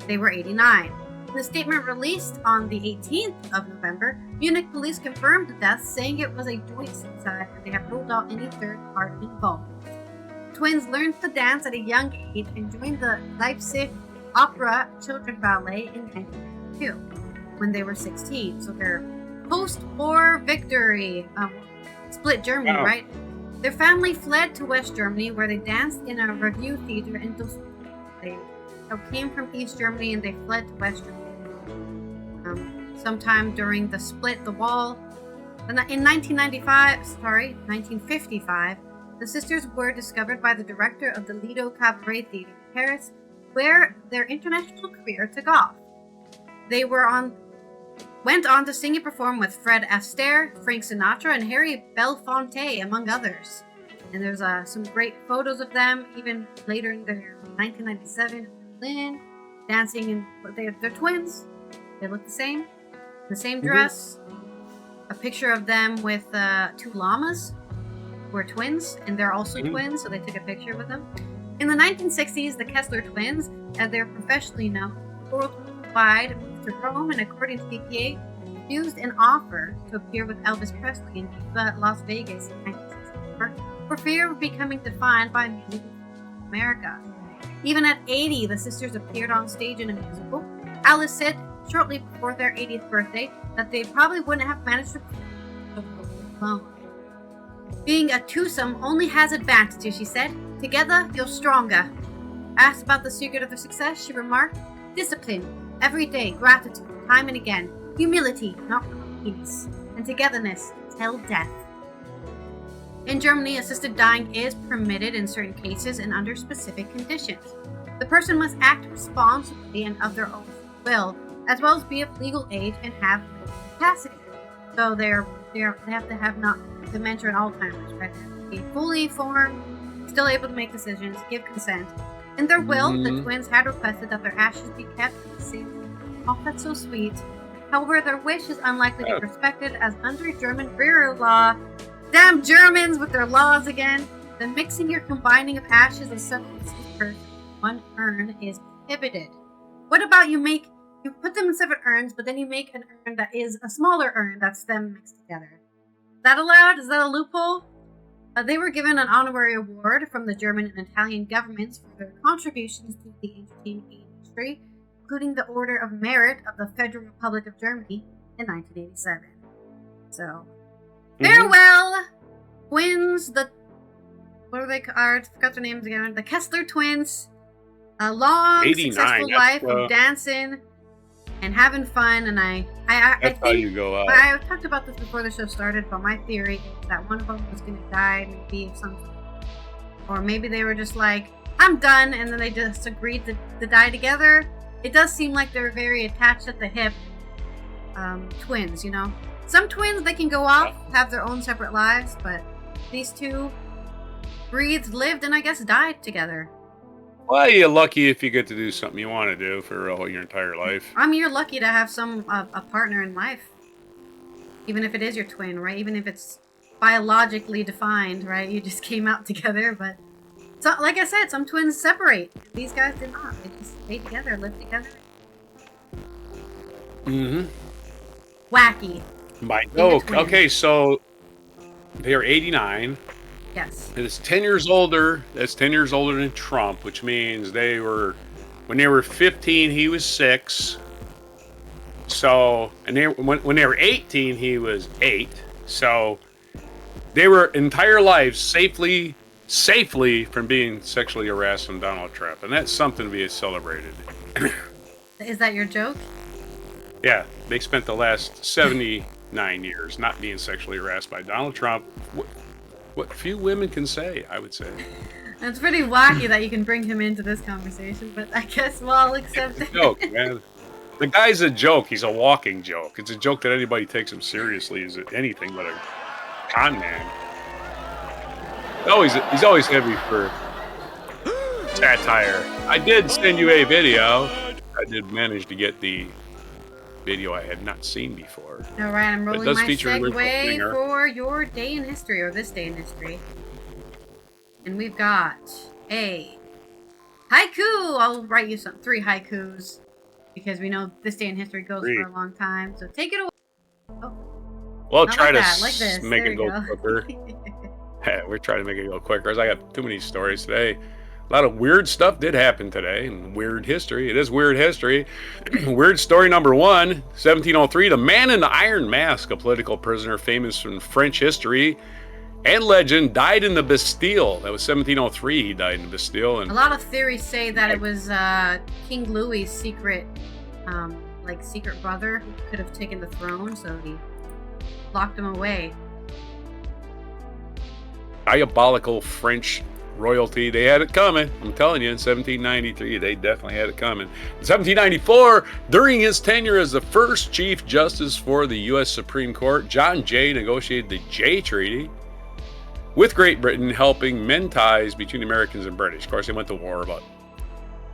They were 89. In a statement released on the 18th of November, Munich police confirmed the death, saying it was a joint suicide and they have ruled out any third party involvement. Twins learned to dance at a young age and joined the Leipzig Opera Children Ballet in 1992 when they were 16. So their post-war victory split Germany, right? Their family fled to West Germany where they danced in a revue theater in Düsseldorf. They came from East Germany and they fled to West Germany. Sometime during the split, the wall. In 1955, the sisters were discovered by the director of the Lido Cabaret Theater in Paris, where their international career took off. They went on to sing and perform with Fred Astaire, Frank Sinatra, and Harry Belafonte, among others. And there's some great photos of them, even later in their 1997 in Berlin, dancing in. They're twins. They look the same dress. A picture of them with two llamas who are twins, and they're also twins, so they took a picture with them. In the 1960s, the Kessler twins, as they're professionally known, worldwide, moved to Rome, and according to DPA, refused an offer to appear with Elvis Presley in Viva Las Vegas in 1964 for fear of becoming defined by music in America. Even at 80, the sisters appeared on stage in a musical. Alice said shortly before their 80th birthday that they probably wouldn't have managed to alone. Being a twosome only has advantages, she said. Together, you're stronger. Asked about the secret of their success, she remarked, discipline, every day, gratitude, time and again, humility, not cockiness, and togetherness till death. In Germany, assisted dying is permitted in certain cases and under specific conditions. The person must act responsibly and of their own will, as well as be of legal age and have mental capacity. So they have to have not dementia and Alzheimer's, right? They have to be fully formed, still able to make decisions, give consent. In their will, the twins had requested that their ashes be kept in the same. Oh, that's so sweet. However, their wish is unlikely to be respected, as under German burial law, damn Germans with their laws again, the mixing or combining of ashes of such a deceased person in one urn is prohibited. What about you make you put them in separate urns, but then you make an urn that is a smaller urn that's them mixed together. Is that allowed? Is that a loophole? They were given an honorary award from the German and Italian governments for their contributions to the entertainment industry, including the Order of Merit of the Federal Republic of Germany in 1987. So, farewell, twins, what are they called? I forgot their names again. The Kessler twins. A long, successful life of dancing and having fun. And I think how you go out. I talked about this before the show started, but my theory is that one of them was going to die, maybe of something. Or maybe they were just like, I'm done, and then they just agreed to die together. It does seem like they're very attached at the hip twins, you know? Some twins, they can go off, have their own separate lives, but these two breathed, lived, and I guess died together. Well, you're lucky if you get to do something you want to do for all your entire life. I mean, you're lucky to have a partner in life. Even if it is your twin, right? Even if it's biologically defined, right? You just came out together, but... So, like I said, some twins separate. These guys did not. They just stayed together, lived together. Wacky. My joke. Okay, so they're 89. Yes. And it's 10 years older. That's 10 years older than Trump, which means when they were 15, he was 6. So, and when they were 18, he was 8. So, they were entire lives safely from being sexually harassed from Donald Trump. And that's something to be celebrated. Is that your joke? Yeah, they spent the last 79 years not being sexually harassed by Donald Trump. What few women can say, I would say. It's pretty wacky that you can bring him into this conversation, but I guess we'll all accept it. It's a joke, man. The guy's a joke. He's a walking joke. It's a joke that anybody takes him seriously is anything but a con man. He's always heavy for satire. I did send you a video. I did manage to get the video I had not seen before. All right, I'm rolling my segue for your day in history, or this day in history. And we've got a haiku. I'll write you 3 haikus because we know this day in history goes for a long time. So take it away. Oh, well, try like to make it go quicker. We're trying to make it go quicker. I got too many stories today. A lot of weird stuff did happen today in weird history. It is weird history. Weird story number 1, 1703. The man in the iron mask, a political prisoner famous from French history and legend, died in the Bastille. That was 1703. He died in the Bastille. And a lot of theories say that it was King Louis' secret brother who could have taken the throne, so he locked him away. Diabolical French royalty. They had it coming. I'm telling you, in 1793, they definitely had it coming. In 1794, during his tenure as the first Chief Justice for the U.S. Supreme Court, John Jay negotiated the Jay Treaty with Great Britain, helping mend ties between Americans and British. Of course, they went to war about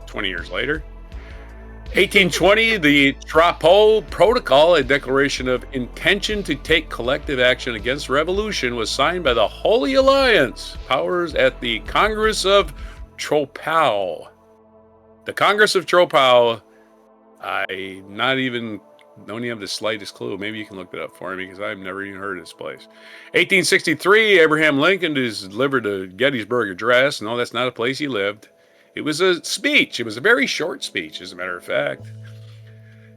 20 years later. 1820, the Trapeau Protocol, a declaration of intention to take collective action against revolution, was signed by the Holy Alliance powers at the Congress of Troppau. The Congress of Troppau, I don't even have the slightest clue. Maybe you can look that up for me because I've never even heard of this place. 1863, Abraham Lincoln is delivered the Gettysburg Address. No, that's not a place he lived. It was a speech. It was a very short speech, as a matter of fact.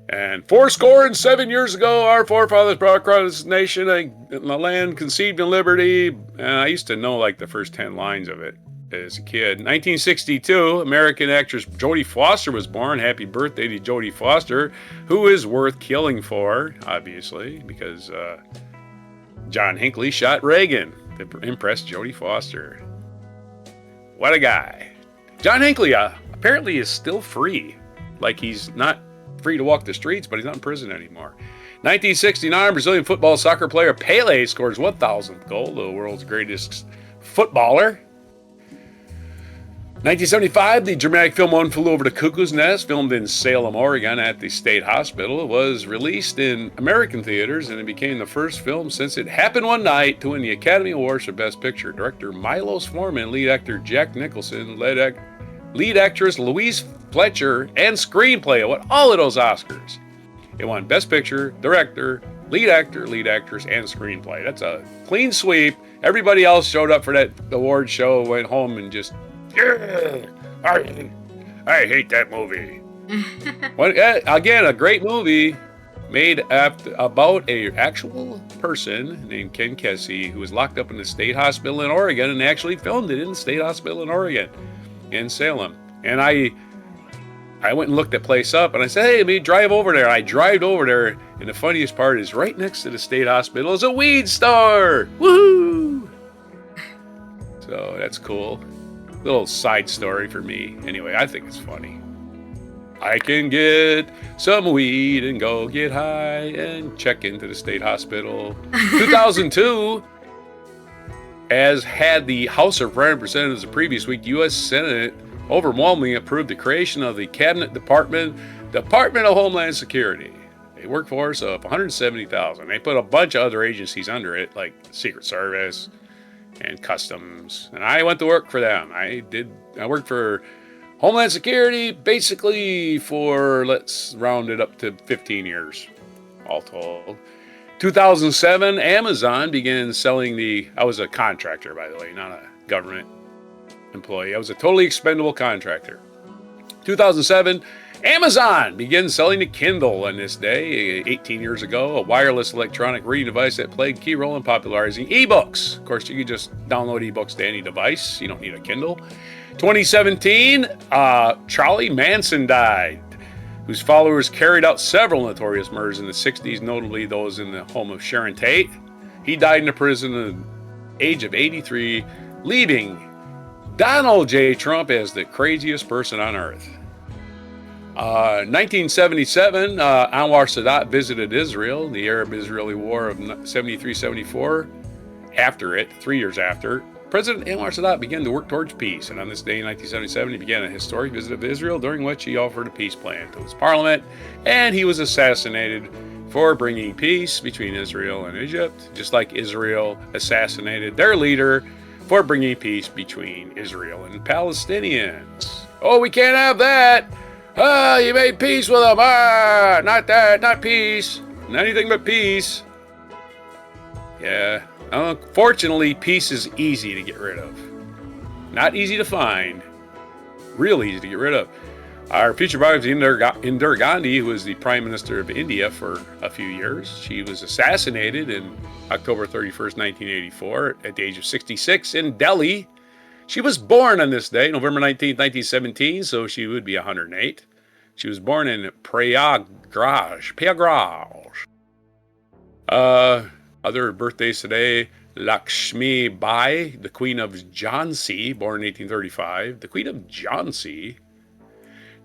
And 7 years ago, our forefathers brought across this nation a land conceived in liberty. And I used to know like the first 10 lines of it as a kid. 1962, American actress Jodie Foster was born. Happy birthday to Jodie Foster, who is worth killing for, obviously, because John Hinckley shot Reagan to impress Jodie Foster. What a guy. John Hinckley apparently is still free. Like he's not free to walk the streets, but he's not in prison anymore. 1969, Brazilian football soccer player Pelé scores 1,000th goal, the world's greatest footballer. 1975, the dramatic film One Flew Over the Cuckoo's Nest, filmed in Salem, Oregon at the State Hospital, was released in American theaters, and it became the first film since It Happened One Night to win the Academy Awards for Best Picture. Director Milos Forman, lead actor Jack Nicholson, lead actress Louise Fletcher, and screenplay. It won all of those Oscars. It won Best Picture, Director, Lead Actor, Lead Actress, and Screenplay. That's a clean sweep. Everybody else showed up for that award show, went home and just, yeah, I hate that movie. Again, a great movie made about a actual person named Ken Kesey who was locked up in a state hospital in Oregon, and they actually filmed it in the state hospital in Oregon, in Salem. And I went and looked that place up, and I said, hey, let me drive over there. I drive over there, and the funniest part is right next to the state hospital is a weed store. Woohoo! So that's cool. Little side story for me. Anyway, I think it's funny. I can get some weed and go get high and check into the state hospital. 2002, as had the House of Representatives the previous week, U.S. Senate overwhelmingly approved the creation of the Cabinet Department of Homeland Security, a workforce of 170,000. They put a bunch of other agencies under it, like Secret Service and Customs, and I went to work for them. I worked for Homeland Security basically for, let's round it up to 15 years, all told. 2007, Amazon began selling I was a contractor, by the way, not a government employee. I was a totally expendable contractor. 2007, Amazon began selling the Kindle on this day, 18 years ago, a wireless electronic reading device that played a key role in popularizing ebooks. Of course, you can just download ebooks to any device. You don't need a Kindle. 2017, Charlie Manson died, whose followers carried out several notorious murders in the 60s, notably those in the home of Sharon Tate. He died in a prison at the age of 83, leaving Donald J. Trump as the craziest person on earth. 1977, Anwar Sadat visited Israel, the Arab-Israeli War of 73-74. After it, 3 years after, President Anwar Sadat began to work towards peace, and on this day in 1977, he began a historic visit of Israel, during which he offered a peace plan to his parliament, and he was assassinated for bringing peace between Israel and Egypt, just like Israel assassinated their leader for bringing peace between Israel and Palestinians. Oh, we can't have that! You made peace with them! Not that, not peace. Anything but peace. Yeah. Unfortunately, peace is easy to get rid of. Not easy to find. Real easy to get rid of. Our future bride was Indira Gandhi, who was the Prime Minister of India for a few years. She was assassinated in October 31st, 1984, at the age of 66 in Delhi. She was born on this day, November 19th, 1917, so she would be 108. She was born in Prayagraj. Other birthdays today, Lakshmi Bai, the Queen of Jhansi, born in 1835. The Queen of Jhansi.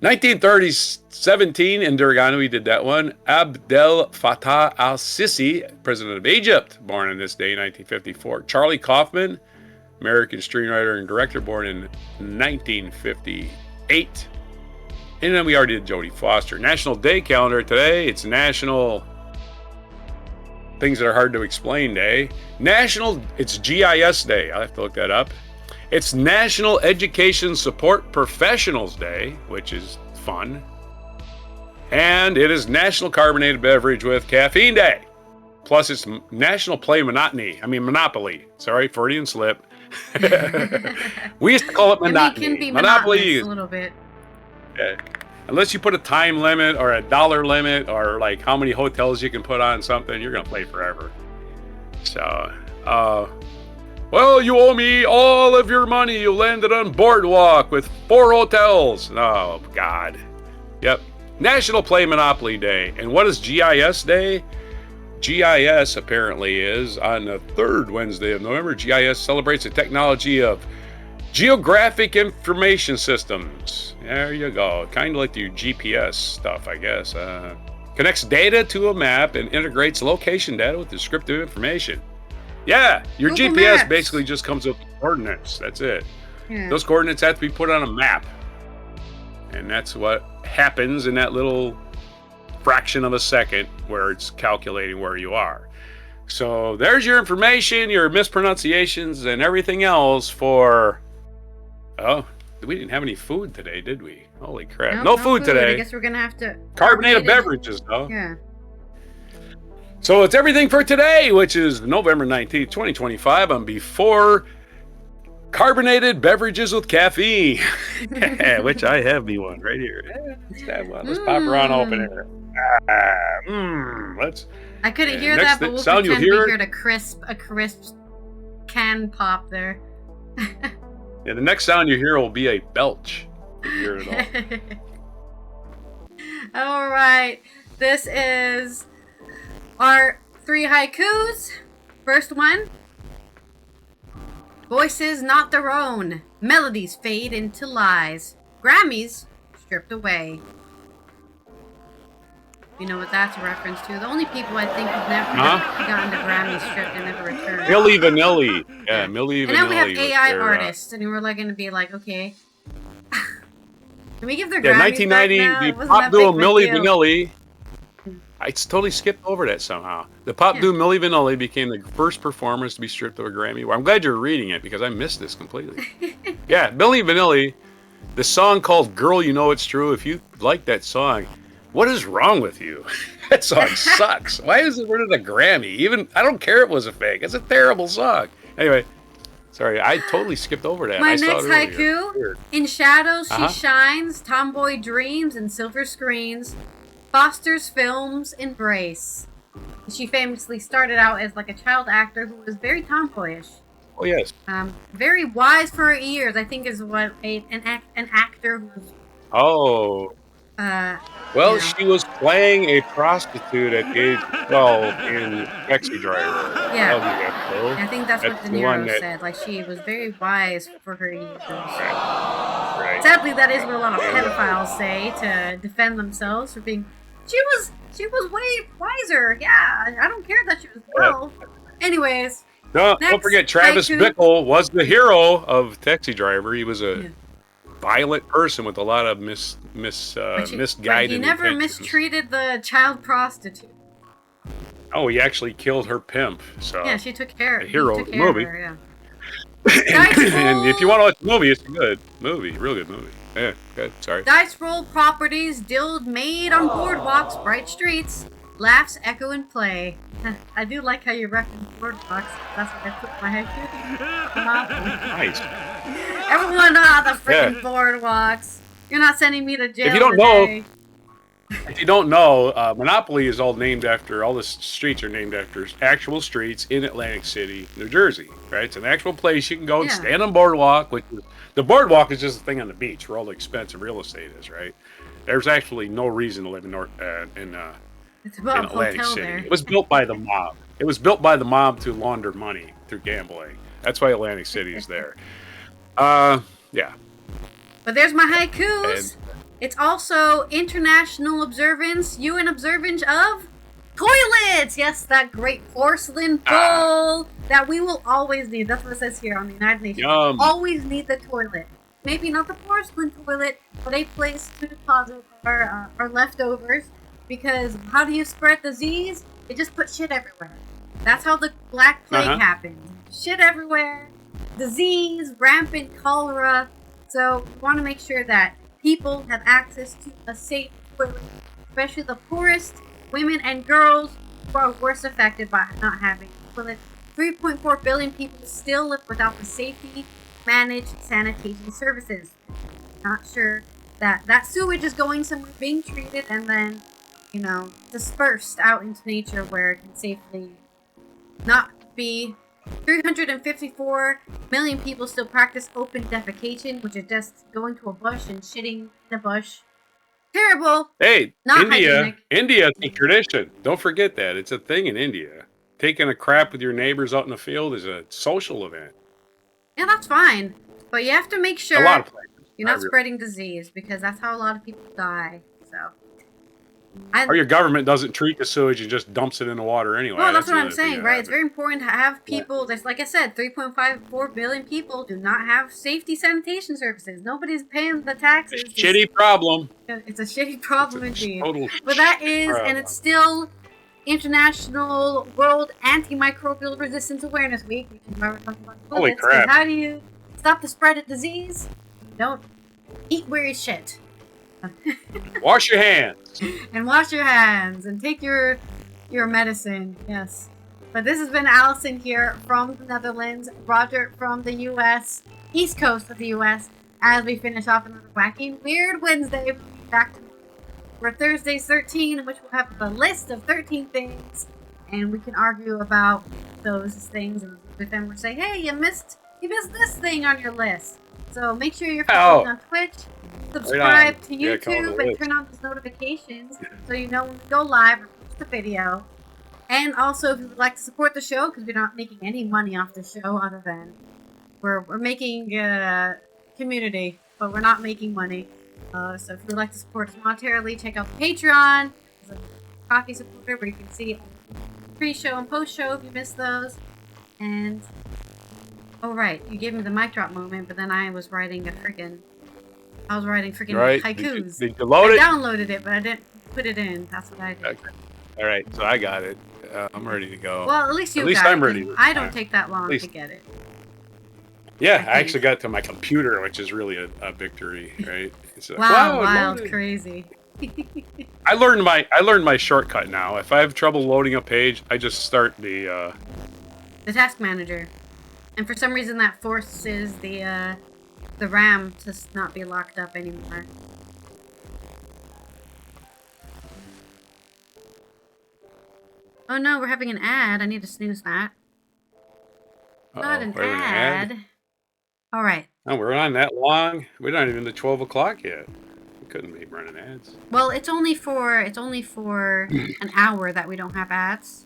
1917, Indira Gandhi, we did that one. Abdel Fattah al-Sisi, President of Egypt, born on this day, 1954. Charlie Kaufman, American screenwriter and director, born in 1958. And then we already did Jodie Foster. National Day calendar today. It's National Things That Are Hard to Explain Day. It's GIS Day. I'll have to look that up. It's National Education Support Professionals Day, which is fun. And it is National Carbonated Beverage with Caffeine Day. Plus, it's National Monopoly. Sorry, Freudian slip. We used to call it monotony. It can be Monopoly a little bit. Unless you put a time limit or a dollar limit or like how many hotels you can put on something, you're going to play forever. So, well, you owe me all of your money. You landed on Boardwalk with 4 hotels. Oh, God. Yep. National Play Monopoly Day. And what is GIS Day? GIS apparently is on the 3rd Wednesday of November. GIS celebrates the technology of Geographic Information Systems. There you go. Kind of like your GPS stuff, I guess. Connects data to a map and integrates location data with descriptive information. Yeah, your Google GPS Maps. basically just comes with coordinates. That's it. Yeah. Those coordinates have to be put on a map. And that's what happens in that little fraction of a second where it's calculating where you are. So there's your information, your mispronunciations, and everything else for the we didn't have any food today, did we? Holy crap. Nope, No food today. I guess we're going to have to... Carbonated beverages, though. Yeah. So it's everything for today, which is November 19th, 2025, on Before Carbonated Beverages with Caffeine, which I have me one right here. Let's have one. Let's pop her on open here. Let's. I couldn't hear that, but we'll pretend we heard a crisp can pop there. Yeah, the next sound you hear will be a belch. You hear it all. All right, this is our 3 haikus. First one. Voices not their own. Melodies fade into lies. Grammys stripped away. You know what that's a reference to? The only people I think who've never gotten the Grammys stripped and never returned. Milli Vanilli. Yeah, Milli Vanilli. And then we have AI artists, and we're like going to be like, okay. Can we give their Grammys 1990, back now? the pop duo Milli Vanilli. I totally skipped over that somehow. The pop duo Milli Vanilli became the first performers to be stripped of a Grammy. Well, I'm glad you're reading it because I missed this completely. Yeah, Milli Vanilli, the song called Girl You Know It's True. If you like that song, what is wrong with you? That song sucks. Why is it winning a Grammy? Even I don't care if it was a fake. It's a terrible song. Anyway, sorry, I totally skipped over that. My next haiku. In shadows she shines, tomboy dreams and silver screens. Foster's films embrace. She famously started out as like a child actor who was very tomboyish. Oh yes. Very wise for her years, I think, is what an actor who's. Oh. Well, she was playing a prostitute at age 12 in Taxi Driver. Yeah. I think that's what De Niro said. Like, she was very wise for her years. Right. Sadly, that is what a lot of pedophiles say to defend themselves for being. She was way wiser. Yeah, I don't care that she was 12. Anyways. No, don't forget, Travis Bickle was the hero of Taxi Driver. He was a violent person with a lot of misguided. But he never mistreated the child prostitute. Oh, he actually killed her pimp. So yeah, she took care of the hero of the movie. Her, and if you want to watch the movie, it's a good movie, real good movie. Yeah, good. Sorry. Dice roll properties, dild made on boardwalks, bright streets, laughs echo and play. I do like how you reference boardwalks. That's what I put my head Nice. Everyone on the freaking boardwalks. You're not sending me to jail. If you don't know, Monopoly is all named after, all the streets are named after actual streets in Atlantic City, New Jersey, right? It's an actual place you can go and stand on boardwalk, which is, the boardwalk is just a thing on the beach where all the expensive real estate is, right? There's actually no reason to live in Atlantic City. There. It was built by the mob. It was built by the mob to launder money through gambling. That's why Atlantic City is there. Yeah. But there's my haikus. It's also International Observance, UN Observance of Toilets. Yes, that great porcelain bowl that we will always need. That's what it says here on the United Nations. Always need the toilet. Maybe not the porcelain toilet, but a place to deposit our leftovers. Because how do you spread disease? They just put shit everywhere. That's how the Black Plague happened. Shit everywhere. Disease, rampant cholera. So we want to make sure that people have access to a safe toilet, especially the poorest, women and girls who are worst affected by not having a toilet. 3.4 billion people still live without the safety managed sanitation services. Not sure that sewage is going somewhere, being treated, and then, dispersed out into nature where it can safely not be. 354 million people still practice open defecation, which is just going to a bush and shitting in a bush. Terrible. Hey, not India is a tradition. Don't forget that. It's a thing in India. Taking a crap with your neighbors out in the field is a social event. Yeah, that's fine. But you have to make sure a lot of places. You're not spreading disease, because that's how a lot of people die. So. Or your government doesn't treat the sewage and just dumps it in the water anyway. Well, that's what I'm saying, right? It's very important to have people, that's like I said, 3.54 billion people do not have safety sanitation services. Nobody's paying the taxes. It's a shitty problem. It's a shitty problem indeed. But that is, problem. And it's still International World Antimicrobial Resistance Awareness Week, which is why we're talking about toilets. Holy crap. How do you stop the spread of disease? You don't eat weird shit. Wash your hands. And wash your hands and take your medicine. Yes. But this has been Allison here from the Netherlands, Roger from the U.S., East Coast of the U.S., as we finish off another Wacky and Weird Wednesday. We'll be back for Thursday's 13, in which we'll have the list of 13 things, and we can argue about those things, and with them we'll say, hey, you missed this thing on your list. So make sure you're following on Twitch, subscribe to YouTube, and turn on those notifications so you know when we go live or post the video. And also, if you would like to support the show, because we're not making any money off the show other than we're making community, but we're not making money. So if you would like to support us monetarily, check out the Patreon. There's a coffee supporter where you can see pre-show and post-show if you missed those. And oh right, you gave me the mic drop moment, but then I was writing freaking haikus. Did you load it? I downloaded it, but I didn't put it in. That's what I did. Okay. All right, so I got it. I'm ready to go. Well, at least I'm ready. I don't take that long to get it. Yeah, I actually got it to my computer, which is really a victory, right? It's like, wow, wild, crazy. I learned my shortcut now. If I have trouble loading a page, I just start the task manager, and for some reason that forces the RAM to not be locked up anymore. Oh no, we're having an ad. I need to snooze that. Not an ad. All right. No, we're on that long. We're not even to 12 o'clock yet. We couldn't be running ads. Well, it's only for an hour that we don't have ads.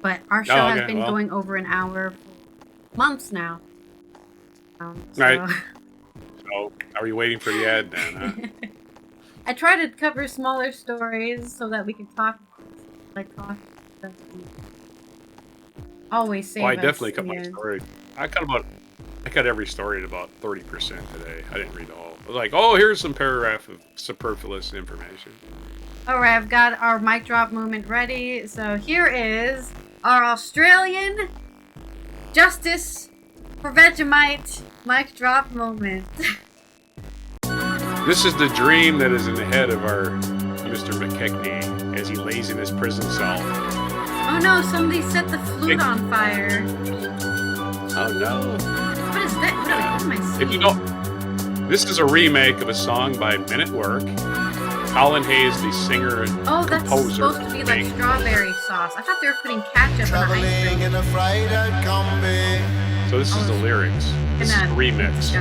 But our show has been going over an hour for months now. Right. So, are we waiting for the ad then? Huh? I try to cover smaller stories so that we can talk like coffee. Always save I definitely cut my story. I cut every story at about 30% today. I didn't read all. I was like, oh, here's some paragraph of superfluous information. All right, I've got our mic drop moment ready. So here is our Australian Justice for Vegemite mic drop moment. This is the dream that is in the head of our Mr. McKechnie as he lays in his prison cell. Oh no, somebody set the flute on fire. Oh no. What is that? What am I seeing? If you don't, this is a remake of a song by Men at Work. Colin Hayes, the singer and composer. Oh, that's supposed to be like strawberry sauce. I thought they were putting ketchup on the ice cream. So this is the lyrics. This is a remix.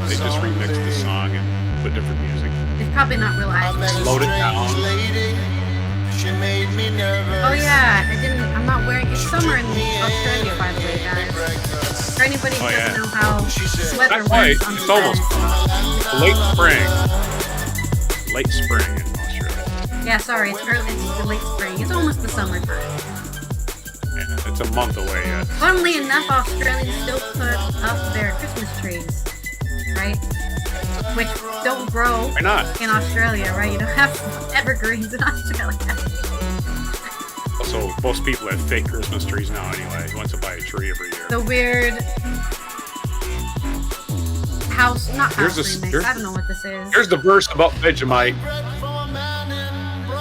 They just remixed the song and put different music. It's probably not real ice cream. Slowed it down. Oh yeah, I'm not wearing, it's summer in Australia, by the way, guys. For anybody who doesn't know how weather not quite, works on it's the almost late spring. Late spring in Australia. Yeah, sorry, it's the late spring. It's almost the summertime. Yeah, it's a month away yet. Funnily enough, Australians still put up their Christmas trees, right? Which don't grow in Australia, right? You don't have evergreens in Australia. Also, most people have fake Christmas trees now anyway. Who wants to buy a tree every year? The weird remix. I don't know what this is. Here's the verse about Vegemite.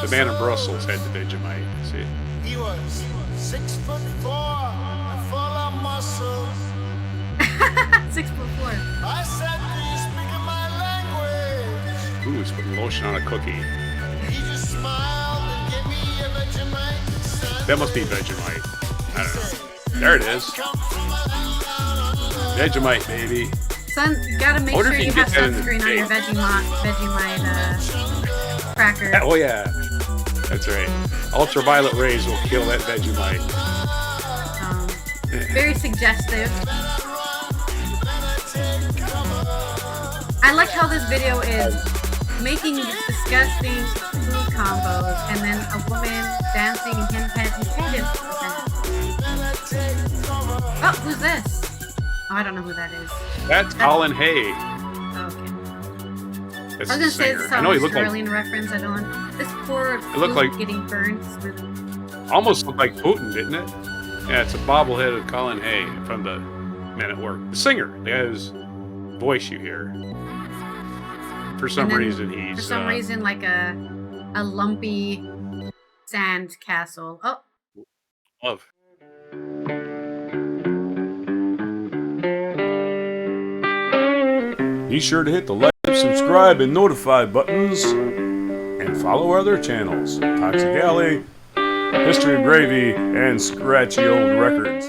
The man in Brussels had the Vegemite. See? He was 6'4" and full of muscle. 6'4". I said, do you speak my language? Ooh, he's putting lotion on a cookie. He just smiled and gave me a Vegemite. That must be Vegemite. I don't know. There it is. Vegemite, baby. Son, you gotta make sure you have sunscreen on your Vegemite cracker. Oh yeah, that's right. Ultraviolet rays will kill that Vegemite. Very suggestive. I like how this video is making disgusting food combos and then a woman dancing and him petting. Oh, who's this? Oh, I don't know who that is. That's Colin Hay. Oh, okay. That's I was gonna say it's some Australian like, reference. I don't. This poor food like, getting burned. Is really... Almost looked like Putin, didn't it? Yeah, it's a bobblehead of Colin Hay from the Men at Work. The singer. The guy who's voice you hear. For some reason, he's... For some reason, like a lumpy sand castle. Oh. Love. Be sure to hit the like, subscribe, and notify buttons. And follow our other channels, Toxic Alley, History of Gravy, and Scratchy Old Records.